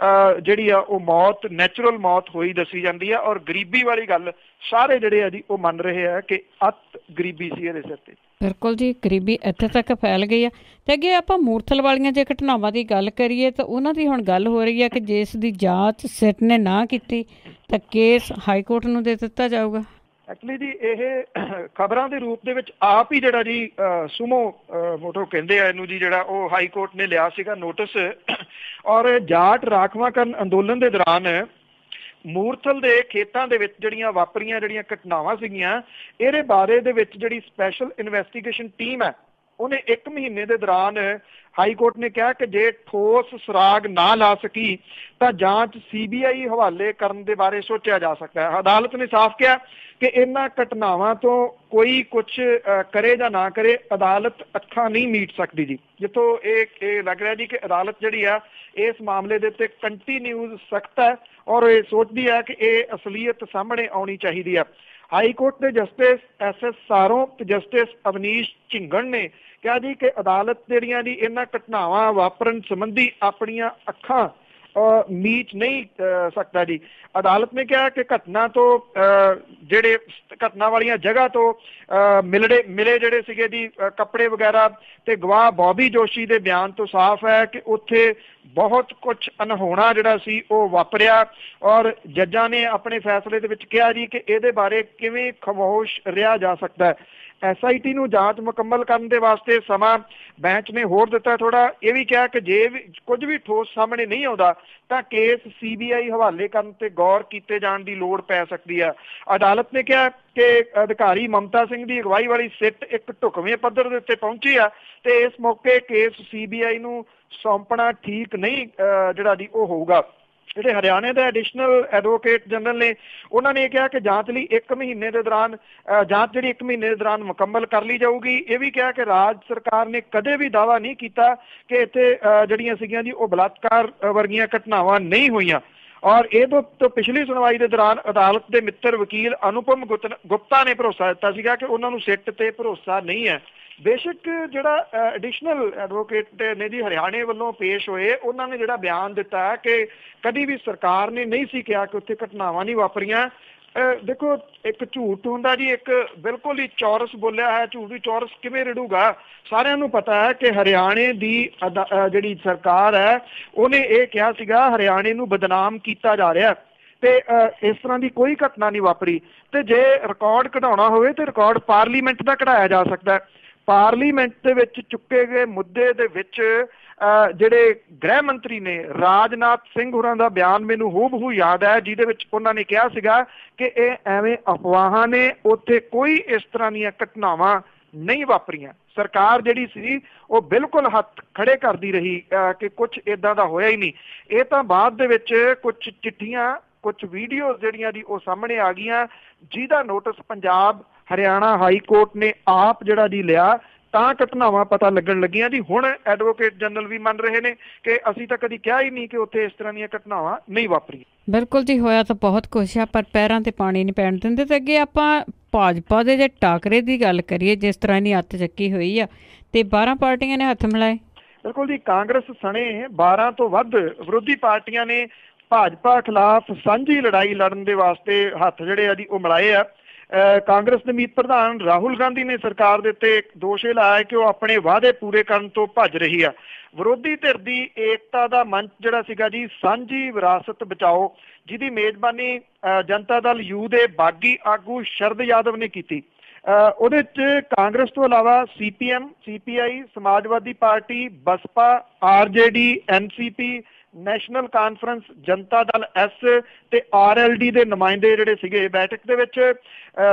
[SPEAKER 2] ਜਿਹੜੀ ਆ ਉਹ ਮੌਤ ਨੈਚੁਰਲ ਮੌਤ ਹੋਈ ਦੱਸੀ ਜਾਂਦੀ ਹੈ। ਔਰ ਗਰੀਬੀ ਵਾਲੀ ਗੱਲ ਸਾਰੇ ਜਿਹੜੇ ਆ ਜੀ ਉਹ ਮੰਨ ਰਹੇ ਆ ਕਿ ਅਤ ਗਰੀਬੀ ਸੀ ਇਹਦੇ ਸਿਰ ਤੇ।
[SPEAKER 1] ਬਿਲਕੁਲ ਜੀ, ਗਰੀਬੀ ਇੱਥੇ ਤੱਕ ਫੈਲ ਗਈ ਆ। ਤੇ ਅੱਗੇ ਆਪਾਂ ਮੂਰਥਲ ਵਾਲੀਆਂ ਜੇ ਘਟਨਾਵਾਂ ਦੀ ਗੱਲ ਕਰੀਏ ਤਾਂ ਉਹਨਾਂ ਦੀ ਹੁਣ ਗੱਲ ਹੋ ਰਹੀ ਹੈ ਕਿ ਜਿਸ ਦੀ ਜਾਂਚ ਸਿੱਟ ਨੇ ਨਾ ਕੀਤੀ ਤਾਂ ਕੇਸ ਹਾਈ ਕੋਰਟ ਨੂੰ ਦੇ ਦਿੱਤਾ ਜਾਊਗਾ।
[SPEAKER 2] ਐਕਚੁਅਲੀ ਜੀ ਇਹ ਖਬਰਾਂ ਦੇ ਰੂਪ ਦੇ ਵਿੱਚ ਆਪ ਹੀ ਜਿਹੜਾ ਜੀ ਸੁਮੋ ਮੋਟੋ ਕਹਿੰਦੇ ਆ ਇਹਨੂੰ ਜੀ, ਜਿਹੜਾ ਉਹ ਹਾਈ ਕੋਰਟ ਨੇ ਲਿਆ ਸੀਗਾ ਨੋਟਿਸ। ਔਰ ਜਾਟ ਰਾਖਵਾਂਕਰਨ ਅੰਦੋਲਨ ਦੇ ਦੌਰਾਨ ਮੂਰਥਲ ਦੇ ਖੇਤਾਂ ਦੇ ਵਿੱਚ ਜਿਹੜੀਆਂ ਵਾਪਰੀਆਂ ਜਿਹੜੀਆਂ ਘਟਨਾਵਾਂ ਸੀਗੀਆਂ, ਇਹਦੇ ਬਾਰੇ ਦੇ ਵਿੱਚ ਜਿਹੜੀ ਸਪੈਸ਼ਲ ਇਨਵੈਸਟੀਗੇਸ਼ਨ ਟੀਮ ਹੈ ਉਹਨੇ 1 ਮਹੀਨੇ ਦੇ ਦੌਰਾਨ ਹਾਈ ਕੋਰਟ ਨੇ ਕਿਹਾ ਕਿ ਜੇ ਠੋਸ ਸੁਰਾਗ ਨਾ ਲਾ ਸਕੀ ਤਾਂ ਜਾਂਚ CBI ਹਵਾਲੇ ਕਰਨ ਦੇ ਬਾਰੇ ਸੋਚਿਆ ਜਾ ਸਕਦਾ ਹੈ। ਅਦਾਲਤ ਨੇ ਸਾਫ਼ ਕਿਹਾ ਕਿ ਇਹਨਾਂ ਘਟਨਾਵਾਂ ਤੋਂ ਕੋਈ ਕੁਛ ਕਰੇ ਜਾਂ ਨਾ ਕਰੇ, ਅਦਾਲਤ ਅੱਖਾਂ ਨਹੀਂ ਮੀਟ ਸਕਦੀ ਜੀ। ਜਿੱਥੋਂ ਇਹ ਲੱਗ ਰਿਹਾ ਜੀ ਕਿ ਅਦਾਲਤ ਜਿਹੜੀ ਆ ਇਸ ਮਾਮਲੇ ਦੇ ਉੱਤੇ ਕੰਟੀਨਿਊਸ ਸਖਤ ਹੈ ਔਰ ਇਹ ਸੋਚਦੀ ਹੈ ਕਿ ਇਹ ਅਸਲੀਅਤ ਸਾਹਮਣੇ ਆਉਣੀ ਚਾਹੀਦੀ ਆ। ਹਾਈ ਕੋਰਟ ਦੇ ਜਸਟਿਸ SS ਸਾਰੋਂ ਤੇ ਜਸਟਿਸ ਅਵਨੀਸ਼ ਝਿੰਗਣ ਨੇ ਕਿਹਾ ਜੀ ਕਿ ਅਦਾਲਤ ਜਿਹੜੀਆਂ ਦੀ ਇਹਨਾਂ ਘਟਨਾਵਾਂ ਵਾਪਰਨ ਸੰਬੰਧੀ ਆਪਣੀਆਂ ਅੱਖਾਂ ਮੀਚ ਨਹੀਂ ਸਕਦਾ ਜੀ। ਅਦਾਲਤ ਨੇ ਕਿਹਾ ਕਿ ਘਟਨਾ ਤੋਂ ਜਿਹੜੇ ਘਟਨਾ ਵਾਲੀਆਂ ਜਗ੍ਹਾ ਤੋਂ ਮਿਲੇ ਜਿਹੜੇ ਸੀਗੇ ਜੀ ਕੱਪੜੇ ਵਗੈਰਾ ਤੇ ਗਵਾਹ ਬੌਬੀ ਜੋਸ਼ੀ ਦੇ ਬਿਆਨ ਤੋਂ ਸਾਫ਼ ਹੈ ਕਿ ਉੱਥੇ ਬਹੁਤ ਕੁਛ ਅਨਹੋਣਾ ਜਿਹੜਾ ਸੀ ਉਹ ਵਾਪਰਿਆ। ਔਰ ਜੱਜਾਂ ਨੇ ਆਪਣੇ ਫੈਸਲੇ ਦੇ ਵਿੱਚ ਕਿਹਾ ਜੀ ਕਿ ਇਹਦੇ ਬਾਰੇ ਕਿਵੇਂ ਖਾਮੋਸ਼ ਰਿਹਾ ਜਾ ਸਕਦਾ ਹੈ। SIT ਨੂੰ ਜਾਂਚ ਮੁਕੰਮਲ ਕਰਨ ਦੇ ਵਾਸਤੇ ਸਮਾਂ ਬੈਂਚ ਨੇ ਹੋਰ ਦਿੱਤਾ ਥੋੜਾ। ਇਹ ਵੀ ਕਿਹਾ ਕਿ ਜੇ ਕੁਝ ਵੀ ਠੋਸ ਸਾਹਮਣੇ ਨਹੀਂ ਆਉਂਦਾ ਤਾਂ ਕੇਸ CBI ਹਵਾਲੇ ਕਰਨ ਤੇ ਗੌਰ ਕੀਤੇ ਜਾਣ ਦੀ ਲੋੜ ਪੈ ਸਕਦੀ ਹੈ। ਅਦਾਲਤ ਨੇ ਕਿਹਾ ਕਿ ਅਧਿਕਾਰੀ ਮਮਤਾ ਸਿੰਘ ਦੀ ਅਗਵਾਈ ਵਾਲੀ ਸਿੱਟ ਇੱਕ ਢੁਕਵੇਂ ਪੱਧਰ ਦੇ ਉੱਤੇ ਪਹੁੰਚੀ ਆ ਤੇ ਇਸ ਮੌਕੇ ਕੇਸ CBI ਨੂੰ ਸੌਂਪਣਾ ਠੀਕ ਨਹੀਂ ਜਿਹੜਾ ਜੀ ਉਹ ਹੋਊਗਾ। ਜਿਹੜੇ ਹਰਿਆਣੇ ਦੇ ਐਡੀਸ਼ਨਲ ਐਡਵੋਕੇਟ ਜਨਰਲ ਨੇ ਉਹਨਾਂ ਨੇ ਇਹ ਕਿਹਾ ਕਿ ਜਾਂਚ ਲਈ 1 ਮਹੀਨੇ ਦੇ ਦੌਰਾਨ ਜਾਂਚ ਜਿਹੜੀ 1 ਮਹੀਨੇ ਦੇ ਦੌਰਾਨ ਮੁਕੰਮਲ ਕਰ ਲਈ ਜਾਊਗੀ। ਇਹ ਵੀ ਕਿਹਾ ਕਿ ਰਾਜ ਸਰਕਾਰ ਨੇ ਕਦੇ ਵੀ ਦਾਅਵਾ ਨਹੀਂ ਕੀਤਾ ਕਿ ਇੱਥੇ ਜਿਹੜੀਆਂ ਸੀਗੀਆਂ ਜੀ ਉਹ ਬਲਾਤਕਾਰ ਵਰਗੀਆਂ ਘਟਨਾਵਾਂ ਨਹੀਂ ਹੋਈਆਂ। ਔਰ ਇਹ ਤੋਂ ਪਿਛਲੀ ਸੁਣਵਾਈ ਦੇ ਦੌਰਾਨ ਅਦਾਲਤ ਦੇ ਮਿੱਤਰ ਵਕੀਲ ਅਨੁਪਮ ਗੁਪਤਾ ਨੇ ਭਰੋਸਾ ਦਿੱਤਾ ਸੀਗਾ ਕਿ ਉਹਨਾਂ ਨੂੰ ਸਿੱਟ ਤੇ ਭਰੋਸਾ ਨਹੀਂ ਹੈ। ਬੇਸ਼ੱਕ ਜਿਹੜਾ ਐਡੀਸ਼ਨਲ ਐਡਵੋਕੇਟ ਨੇ ਜੀ ਹਰਿਆਣੇ ਵੱਲੋਂ ਪੇਸ਼ ਹੋਏ, ਉਹਨਾਂ ਨੇ ਜਿਹੜਾ ਬਿਆਨ ਦਿੱਤਾ ਕਿ ਕਦੀ ਵੀ ਸਰਕਾਰ ਨੇ ਨਹੀਂ ਸੀ ਕਿਹਾ ਕਿ ਉੱਥੇ ਘਟਨਾਵਾਂ ਨਹੀਂ ਵਾਪਰੀਆਂ। ਦੇਖੋ ਇੱਕ ਝੂਠ ਹੁੰਦਾ ਜੀ, ਇੱਕ ਬਿਲਕੁਲ ਹੀ ਚੌਰਸ ਬੋਲਿਆ ਹੈ, ਝੂਠ ਵੀ ਚੌਰਸ ਕਿਵੇਂ ਰਿੜੂਗਾ। ਸਾਰਿਆਂ ਨੂੰ ਪਤਾ ਹੈ ਕਿ ਹਰਿਆਣੇ ਦੀ ਜਿਹੜੀ ਸਰਕਾਰ ਹੈ ਉਹਨੇ ਇਹ ਕਿਹਾ ਸੀਗਾ ਹਰਿਆਣੇ ਨੂੰ ਬਦਨਾਮ ਕੀਤਾ ਜਾ ਰਿਹਾ ਤੇ ਇਸ ਤਰ੍ਹਾਂ ਦੀ ਕੋਈ ਘਟਨਾ ਨਹੀਂ ਵਾਪਰੀ। ਤੇ ਜੇ ਰਿਕਾਰਡ ਕਢਾਉਣਾ ਹੋਵੇ ਤੇ ਰਿਕਾਰਡ ਪਾਰਲੀਮੈਂਟ ਦਾ ਕਢਾਇਆ ਜਾ ਸਕਦਾ ਹੈ। ਪਾਰਲੀਮੈਂਟ ਦੇ ਵਿੱਚ ਚੁੱਕੇ ਗਏ ਮੁੱਦੇ ਦੇ ਵਿੱਚ ਜਿਹੜੇ ਗ੍ਰਹਿ ਮੰਤਰੀ ਨੇ ਰਾਜਨਾਥ ਸਿੰਘ ਹੋਰਾਂ ਦਾ ਬਿਆਨ ਮੈਨੂੰ ਹੂਬਹੂ ਯਾਦ ਹੈ, ਜਿਹਦੇ ਵਿੱਚ ਉਹਨਾਂ ਨੇ ਕਿਹਾ ਸੀਗਾ ਕਿ ਇਹ ਐਵੇਂ ਅਫਵਾਹਾਂ ਨੇ, ਉੱਥੇ ਕੋਈ ਇਸ ਤਰ੍ਹਾਂ ਦੀਆਂ ਘਟਨਾਵਾਂ ਨਹੀਂ ਵਾਪਰੀਆਂ। ਸਰਕਾਰ ਜਿਹੜੀ ਸੀ ਉਹ ਬਿਲਕੁਲ ਹੱਥ ਖੜੇ ਕਰਦੀ ਰਹੀ ਕਿ ਕੁਝ ਏਦਾਂ ਦਾ ਹੋਇਆ ਹੀ ਨਹੀਂ। ਇਹ ਤਾਂ ਬਾਅਦ ਦੇ ਵਿੱਚ ਕੁਝ ਚਿੱਠੀਆਂ, ਕੁਝ ਵੀਡੀਓ ਜਿਹੜੀਆਂ ਦੀ ਉਹ ਸਾਹਮਣੇ ਆ ਗਈਆਂ, ਜਿਹਦਾ notice Punjab Haryana high court ਨੇ ਆਪ ਜਿਹੜਾ ਜੀ ਲਿਆ ਤਾਂ ਘਟਨਾਵਾਂ ਪਤਾ ਲੱਗਣ ਲੱਗੀਆਂ ਜੀ। ਹੁਣ ਐਡਵੋਕੇਟ ਜਨਰਲ ਵੀ ਮੰਨ ਰਹੇ ਨੇ ਕਿ ਅਸੀਂ ਤਾਂ ਕਦੀ ਕਿਹਾ ਹੀ ਨਹੀਂ ਕਿ ਉੱਥੇ ਇਸ ਤਰ੍ਹਾਂ ਦੀਆਂ ਘਟਨਾਵਾਂ ਨਹੀਂ ਵਾਪਰੀਆਂ।
[SPEAKER 1] ਬਿਲਕੁਲ ਜੀ, ਹੋਇਆ ਤਾਂ ਬਹੁਤ ਕੁਛ ਆ ਪਰ ਪੈਰਾਂ ਤੇ ਪਾਣੀ ਨਹੀਂ ਪੈਣ ਦਿੰਦੇ। ਤੇ ਅੱਗੇ ਆਪਾਂ ਭਾਜਪਾ ਦੇ ਜੇ ਟਾਕਰੇ ਦੀ ਗੱਲ ਕਰੀਏ, ਜਿਸ ਤਰ੍ਹਾਂ ਦੀ ਹੱਥ ਚੱਕੀ ਹੋਈ ਆ ਤੇ 12 ਪਾਰਟੀਆਂ ਨੇ ਹੱਥ ਮਿਲਾਏ।
[SPEAKER 2] ਬਿਲਕੁਲ ਜੀ, ਕਾਂਗਰਸ ਸਣੇ 12 ਤੋਂ ਵੱਧ ਵਿਰੋਧੀ ਪਾਰਟੀਆਂ ਨੇ ਭਾਜਪਾ ਖਿਲਾਫ ਸਾਂਝੀ ਲੜਾਈ ਲੜਨ ਦੇ ਵਾਸਤੇ ਹੱਥ ਜਿਹੜੇ ਆ ਜੀ ਉਹ ਮਿਲਾਏ ਆ। ਕਾਂਗਰਸ ਦੇ ਮੀਤ ਪ੍ਰਧਾਨ ਰਾਹੁਲ ਗਾਂਧੀ ਨੇ ਸਰਕਾਰ ਦੇ ਉੱਤੇ ਦੋਸ਼ ਲਾਇਆ ਕਿ ਉਹ ਆਪਣੇ ਵਾਅਦੇ ਪੂਰੇ ਕਰਨ ਤੋਂ ਭੱਜ ਰਹੀ ਆ। ਵਿਰੋਧੀ ਧਿਰ ਦੀ ਏਕਤਾ ਦਾ ਮੰਚ ਜਿਹੜਾ ਸੀਗਾ ਜੀ ਸਾਂਝੀ ਵਿਰਾਸਤ ਬਚਾਓ, ਜਿਹਦੀ ਮੇਜ਼ਬਾਨੀ ਜਨਤਾ ਦਲ ਯੂ ਦੇ ਬਾਗੀ ਆਗੂ ਸ਼ਰਦ ਯਾਦਵ ਨੇ ਕੀਤੀ। ਉਹਦੇ 'ਚ ਕਾਂਗਰਸ ਤੋਂ ਇਲਾਵਾ CPM, CPI, ਸਮਾਜਵਾਦੀ ਪਾਰਟੀ, ਬਸਪਾ, RJD, NCP, national conference, Janata Dal S ਤੇ RLD ਦੇ ਨੁਮਾਇੰਦੇ ਜਿਹੜੇ ਸੀਗੇ। ਬੈਠਕ ਦੇ ਵਿੱਚ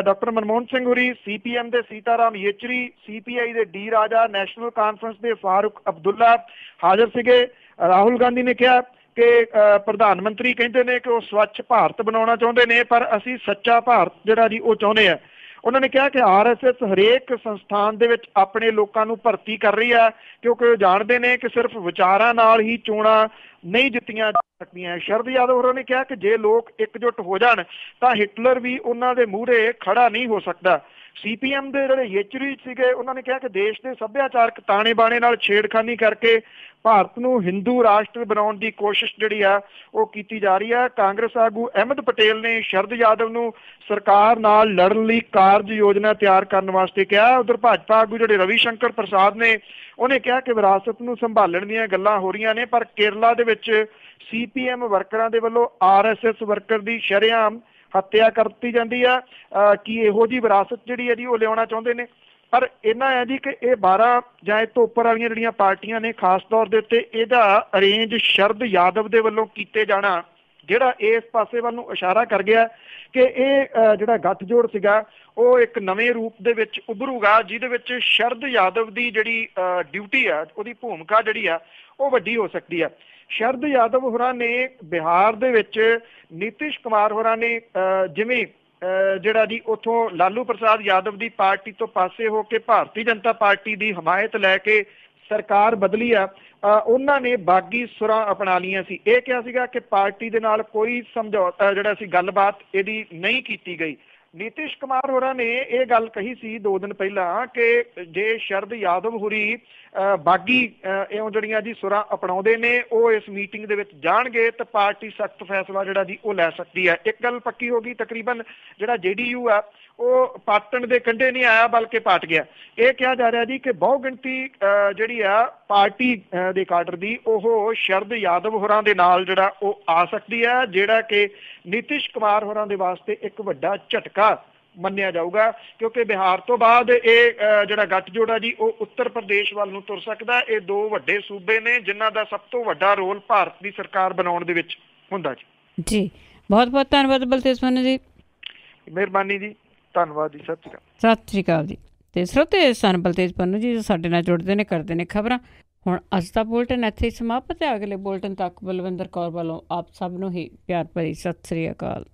[SPEAKER 2] ਡਾਕਟਰ ਮਨਮੋਹਨ ਸਿੰਘ ਹੋਰੀ, CPM ਦੇ ਸੀਤਾਰਾਮ ਯੇਚਰੀ, CPI ਦੇ ਡੀ ਰਾਜਾ, ਨੈਸ਼ਨਲ ਕਾਨਫਰੰਸ ਦੇ ਫਾਰੂਕ ਅਬਦੁੱਲਾ ਹਾਜ਼ਰ ਸੀਗੇ। ਰਾਹੁਲ ਗਾਂਧੀ ਨੇ ਕਿਹਾ ਕਿ ਪ੍ਰਧਾਨ ਮੰਤਰੀ ਕਹਿੰਦੇ ਨੇ ਕਿ ਉਹ ਸਵੱਛ ਭਾਰਤ ਬਣਾਉਣਾ ਚਾਹੁੰਦੇ ਨੇ, ਪਰ ਅਸੀਂ ਸੱਚਾ ਭਾਰਤ ਜਿਹੜਾ ਜੀ ਉਹ ਚਾਹੁੰਦੇ ਆ। ਉਹਨਾਂ ਨੇ ਕਿਹਾ ਕਿ RSS ਹਰੇਕ ਸੰਸਥਾਨ ਦੇ ਵਿੱਚ ਆਪਣੇ ਲੋਕਾਂ ਨੂੰ ਭਰਤੀ ਕਰ ਰਹੀ ਹੈ, ਕਿਉਂਕਿ ਉਹ ਜਾਣਦੇ ਨੇ ਕਿ ਸਿਰਫ ਵਿਚਾਰਾਂ ਨਾਲ ਹੀ ਚੋਣਾਂ ਨਹੀਂ ਜਿੱਤੀਆਂ ਜਾ ਸਕਦੀਆਂ। ਸ਼ਰਦ ਯਾਦਵ ਹੋਰਾਂ ਨੇ ਕਿਹਾ ਕਿ ਜੇ ਲੋਕ ਇਕਜੁੱਟ ਹੋ ਜਾਣ ਤਾਂ ਹਿਟਲਰ ਵੀ ਉਹਨਾਂ ਦੇ ਮੂਹਰੇ ਖੜਾ ਨਹੀਂ ਹੋ ਸਕਦਾ। CPM ਦੇ ਜਿਹੜੇ ਯੇਚਰੀ ਸੀਗੇ, ਉਹਨਾਂ ਨੇ ਕਿਹਾ ਕਿ ਦੇਸ਼ ਦੇ ਸੱਭਿਆਚਾਰਕ ਤਾਣੇ ਬਾਣੇ ਨਾਲ ਛੇੜਖਾਨੀ ਕਰਕੇ ਭਾਰਤ ਨੂੰ ਹਿੰਦੂ ਰਾਸ਼ਟਰ ਬਣਾਉਣ ਦੀ ਕੋਸ਼ਿਸ਼ ਜਿਹੜੀ ਆ ਉਹ ਕੀਤੀ ਜਾ ਰਹੀ ਹੈ। ਕਾਂਗਰਸ ਆਗੂ ਅਹਿਮਦ ਪਟੇਲ ਨੇ ਸ਼ਰਦ ਯਾਦਵ ਨੂੰ ਸਰਕਾਰ ਨਾਲ ਲੜਨ ਲਈ ਕਾਰਜ ਯੋਜਨਾ ਤਿਆਰ ਕਰਨ ਵਾਸਤੇ ਕਿਹਾ। ਉਧਰ ਭਾਜਪਾ ਆਗੂ ਜਿਹੜੇ ਰਵੀ ਸ਼ੰਕਰ ਪ੍ਰਸਾਦ ਨੇ, ਉਹਨੇ ਕਿਹਾ ਕਿ ਵਿਰਾਸਤ ਨੂੰ ਸੰਭਾਲਣ ਦੀਆਂ ਗੱਲਾਂ ਹੋ ਰਹੀਆਂ ਨੇ, ਪਰ ਕੇਰਲਾ ਦੇ ਵਿੱਚ CPM ਵਰਕਰਾਂ ਦੇ ਵੱਲੋਂ RSS ਵਰਕਰ ਦੀ ਸ਼ਰੇਆਮ ਹੱਤਿਆ ਕਰ ਦਿੱਤੀ ਜਾਂਦੀ ਆ। ਕਿ ਇਹੋ ਜਿਹੀ ਵਿਰਾਸਤ ਜਿਹੜੀ ਹੈ ਜੀ ਉਹ ਲਿਆਉਣਾ ਚਾਹੁੰਦੇ ਨੇ। ਪਰ ਇਹਨਾਂ ਹੈ ਜੀ ਕਿ ਇਹ 12 ਜਾਂ ਇਸ ਤੋਂ ਉੱਪਰ ਵਾਲੀਆਂ ਜਿਹੜੀਆਂ ਪਾਰਟੀਆਂ ਨੇ, ਖਾਸ ਤੌਰ ਦੇ ਉੱਤੇ ਇਹਦਾ ਅਰੇਂਜ ਸ਼ਰਦ ਯਾਦਵ ਦੇ ਵੱਲੋਂ ਕੀਤੇ ਜਾਣਾ ਜਿਹੜਾ ਇਸ ਪਾਸੇ ਵੱਲ ਨੂੰ ਇਸ਼ਾਰਾ ਕਰ ਗਿਆ ਕਿ ਇਹ ਜਿਹੜਾ ਗੱਠਜੋੜ ਸੀਗਾ ਉਹ ਇੱਕ ਨਵੇਂ ਰੂਪ ਦੇ ਵਿੱਚ ਉੱਭਰੂਗਾ, ਜਿਹਦੇ ਵਿੱਚ ਸ਼ਰਦ ਯਾਦਵ ਦੀ ਜਿਹੜੀ ਡਿਊਟੀ ਆ, ਉਹਦੀ ਭੂਮਿਕਾ ਜਿਹੜੀ ਆ ਉਹ ਵੱਡੀ ਹੋ ਸਕਦੀ ਆ। ਸ਼ਰਦ ਯਾਦਵ ਹੋਰਾਂ ਨੇ ਬਿਹਾਰ ਦੇ ਵਿੱਚ ਨੀਤਿਸ਼ ਕੁਮਾਰ ਹੋਰਾਂ ਨੇ ਜਿਵੇਂ ਜਿਹੜਾ ਜੀ ਉੱਥੋਂ ਲਾਲੂ ਪ੍ਰਸਾਦ ਯਾਦਵ ਦੀ ਪਾਰਟੀ ਤੋਂ ਪਾਸੇ ਹੋ ਕੇ ਭਾਰਤੀ ਜਨਤਾ ਪਾਰਟੀ ਦੀ ਹਮਾਇਤ ਲੈ ਕੇ ਸਰਕਾਰ ਬਦਲੀ ਆ, ਉਹਨਾਂ ਨੇ ਬਾਗੀ ਸੁਰਾਂ ਅਪਣਾ ਲਈਆਂ ਸੀ। ਇਹ ਕਿਹਾ ਸੀਗਾ ਕਿ ਪਾਰਟੀ ਦੇ ਨਾਲ ਕੋਈ ਸਮਝੌਤਾ ਜਿਹੜਾ ਸੀ ਗੱਲਬਾਤ ਇਹਦੀ ਨਹੀਂ ਕੀਤੀ ਗਈ। ਨੀਤਿਸ਼ ਕੁਮਾਰ ਹੋਰਾਂ ਨੇ ਇਹ ਗੱਲ ਕਹੀ ਸੀ 2 ਦਿਨ ਪਹਿਲਾਂ ਕਿ ਜੇ ਸ਼ਰਦ ਯਾਦਵ ਹੋਰੀ ਬਾਗੀ ਇਉਂ ਜਿਹੜੀਆਂ ਜੀ ਸੁਰਾਂ ਅਪਣਾਉਂਦੇ ਨੇ, ਉਹ ਇਸ ਮੀਟਿੰਗ ਦੇ ਵਿੱਚ ਜਾਣਗੇ ਤਾਂ ਪਾਰਟੀ ਸਖਤ ਫੈਸਲਾ ਜਿਹੜਾ ਜੀ ਉਹ ਲੈ ਸਕਦੀ ਹੈ। ਇੱਕ ਗੱਲ ਪੱਕੀ ਹੋ ਗਈ, ਤਕਰੀਬਨ ਜਿਹੜਾ JDU ਆ ਉਹ ਪਾਟਣ ਦੇ ਕੰਢੇ ਨਹੀਂ ਆਇਆ ਬਲਕਿ ਪਾਟ ਗਿਆ। ਇਹ ਕਿਹਾ ਜਾ ਰਿਹਾ ਜੀ ਕਿ ਬਹੁ ਗਿਣਤੀ ਜਿਹੜੀ ਆ ਪਾਰਟੀ ਦੇ ਕਾਡਰ ਦੀ ਉਹ ਸ਼ਰਦ ਯਾਦਵ ਹੋਰਾਂ ਦੇ ਨਾਲ ਜਿਹੜਾ ਉਹ ਆ ਸਕਦੀ ਹੈ, ਜਿਹੜਾ ਕਿ ਨੀਤਿਸ਼ ਕੁਮਾਰ ਹੋਰਾਂ ਦੇ ਵਾਸਤੇ ਇੱਕ ਵੱਡਾ ਝਟਕਾ ਮੰਨਿਆ ਜਾਊਗਾ, ਕਿਉਂਕਿ ਬਿਹਾਰ ਤੋਂ ਬਾਅਦ ਇਹ ਜਿਹੜਾ ਗੱਠਜੋੜ ਆ ਜੀ ਉਹ ਉੱਤਰ ਪ੍ਰਦੇਸ਼ ਵੱਲ ਨੂੰ ਤੁਰ ਸਕਦਾ। ਇਹ 2 ਵੱਡੇ ਸੂਬੇ ਨੇ ਜਿਨ੍ਹਾਂ ਦਾ ਸਭ ਤੋਂ ਵੱਡਾ ਰੋਲ ਭਾਰਤ ਦੀ ਸਰਕਾਰ ਬਣਾਉਣ ਦੇ ਵਿੱਚ ਹੁੰਦਾ ਜੀ।
[SPEAKER 1] ਬਹੁਤ ਬਹੁਤ ਧੰਨਵਾਦ ਬਲਤੇਜ ਪੰਨੂ ਜੀ।
[SPEAKER 2] ਮਿਹਰਬਾਨੀ ਜੀ, ਧੰਨਵਾਦ ਜੀ, ਸਤਿ
[SPEAKER 1] ਸ਼੍ਰੀ ਅਕਾਲ ਜੀ। ਤੇ ਸਰੋਤੇ ਸਨ ਬਲਤੇਜ ਪੰਨੂ ਜੀ ਸਾਡੇ ਨਾਲ ਜੁੜਦੇ ਨੇ, ਕਰਦੇ ਨੇ ਖਬਰਾਂ। ਹੁਣ ਅੱਜ ਦਾ ਬੁਲਟਨ ਇੱਥੇ ਹੀ ਸਮਾਪਤ ਹੈ। ਅਗਲੇ ਬੁਲਟਨ ਤੱਕ ਬਲਵਿੰਦਰ ਕੌਰ ਵੱਲੋਂ ਆਪ ਸਭ ਨੂੰ ਹੀ ਪਿਆਰ ਭਰੀ ਸਤਿ ਸ਼੍ਰੀ ਅਕਾਲ।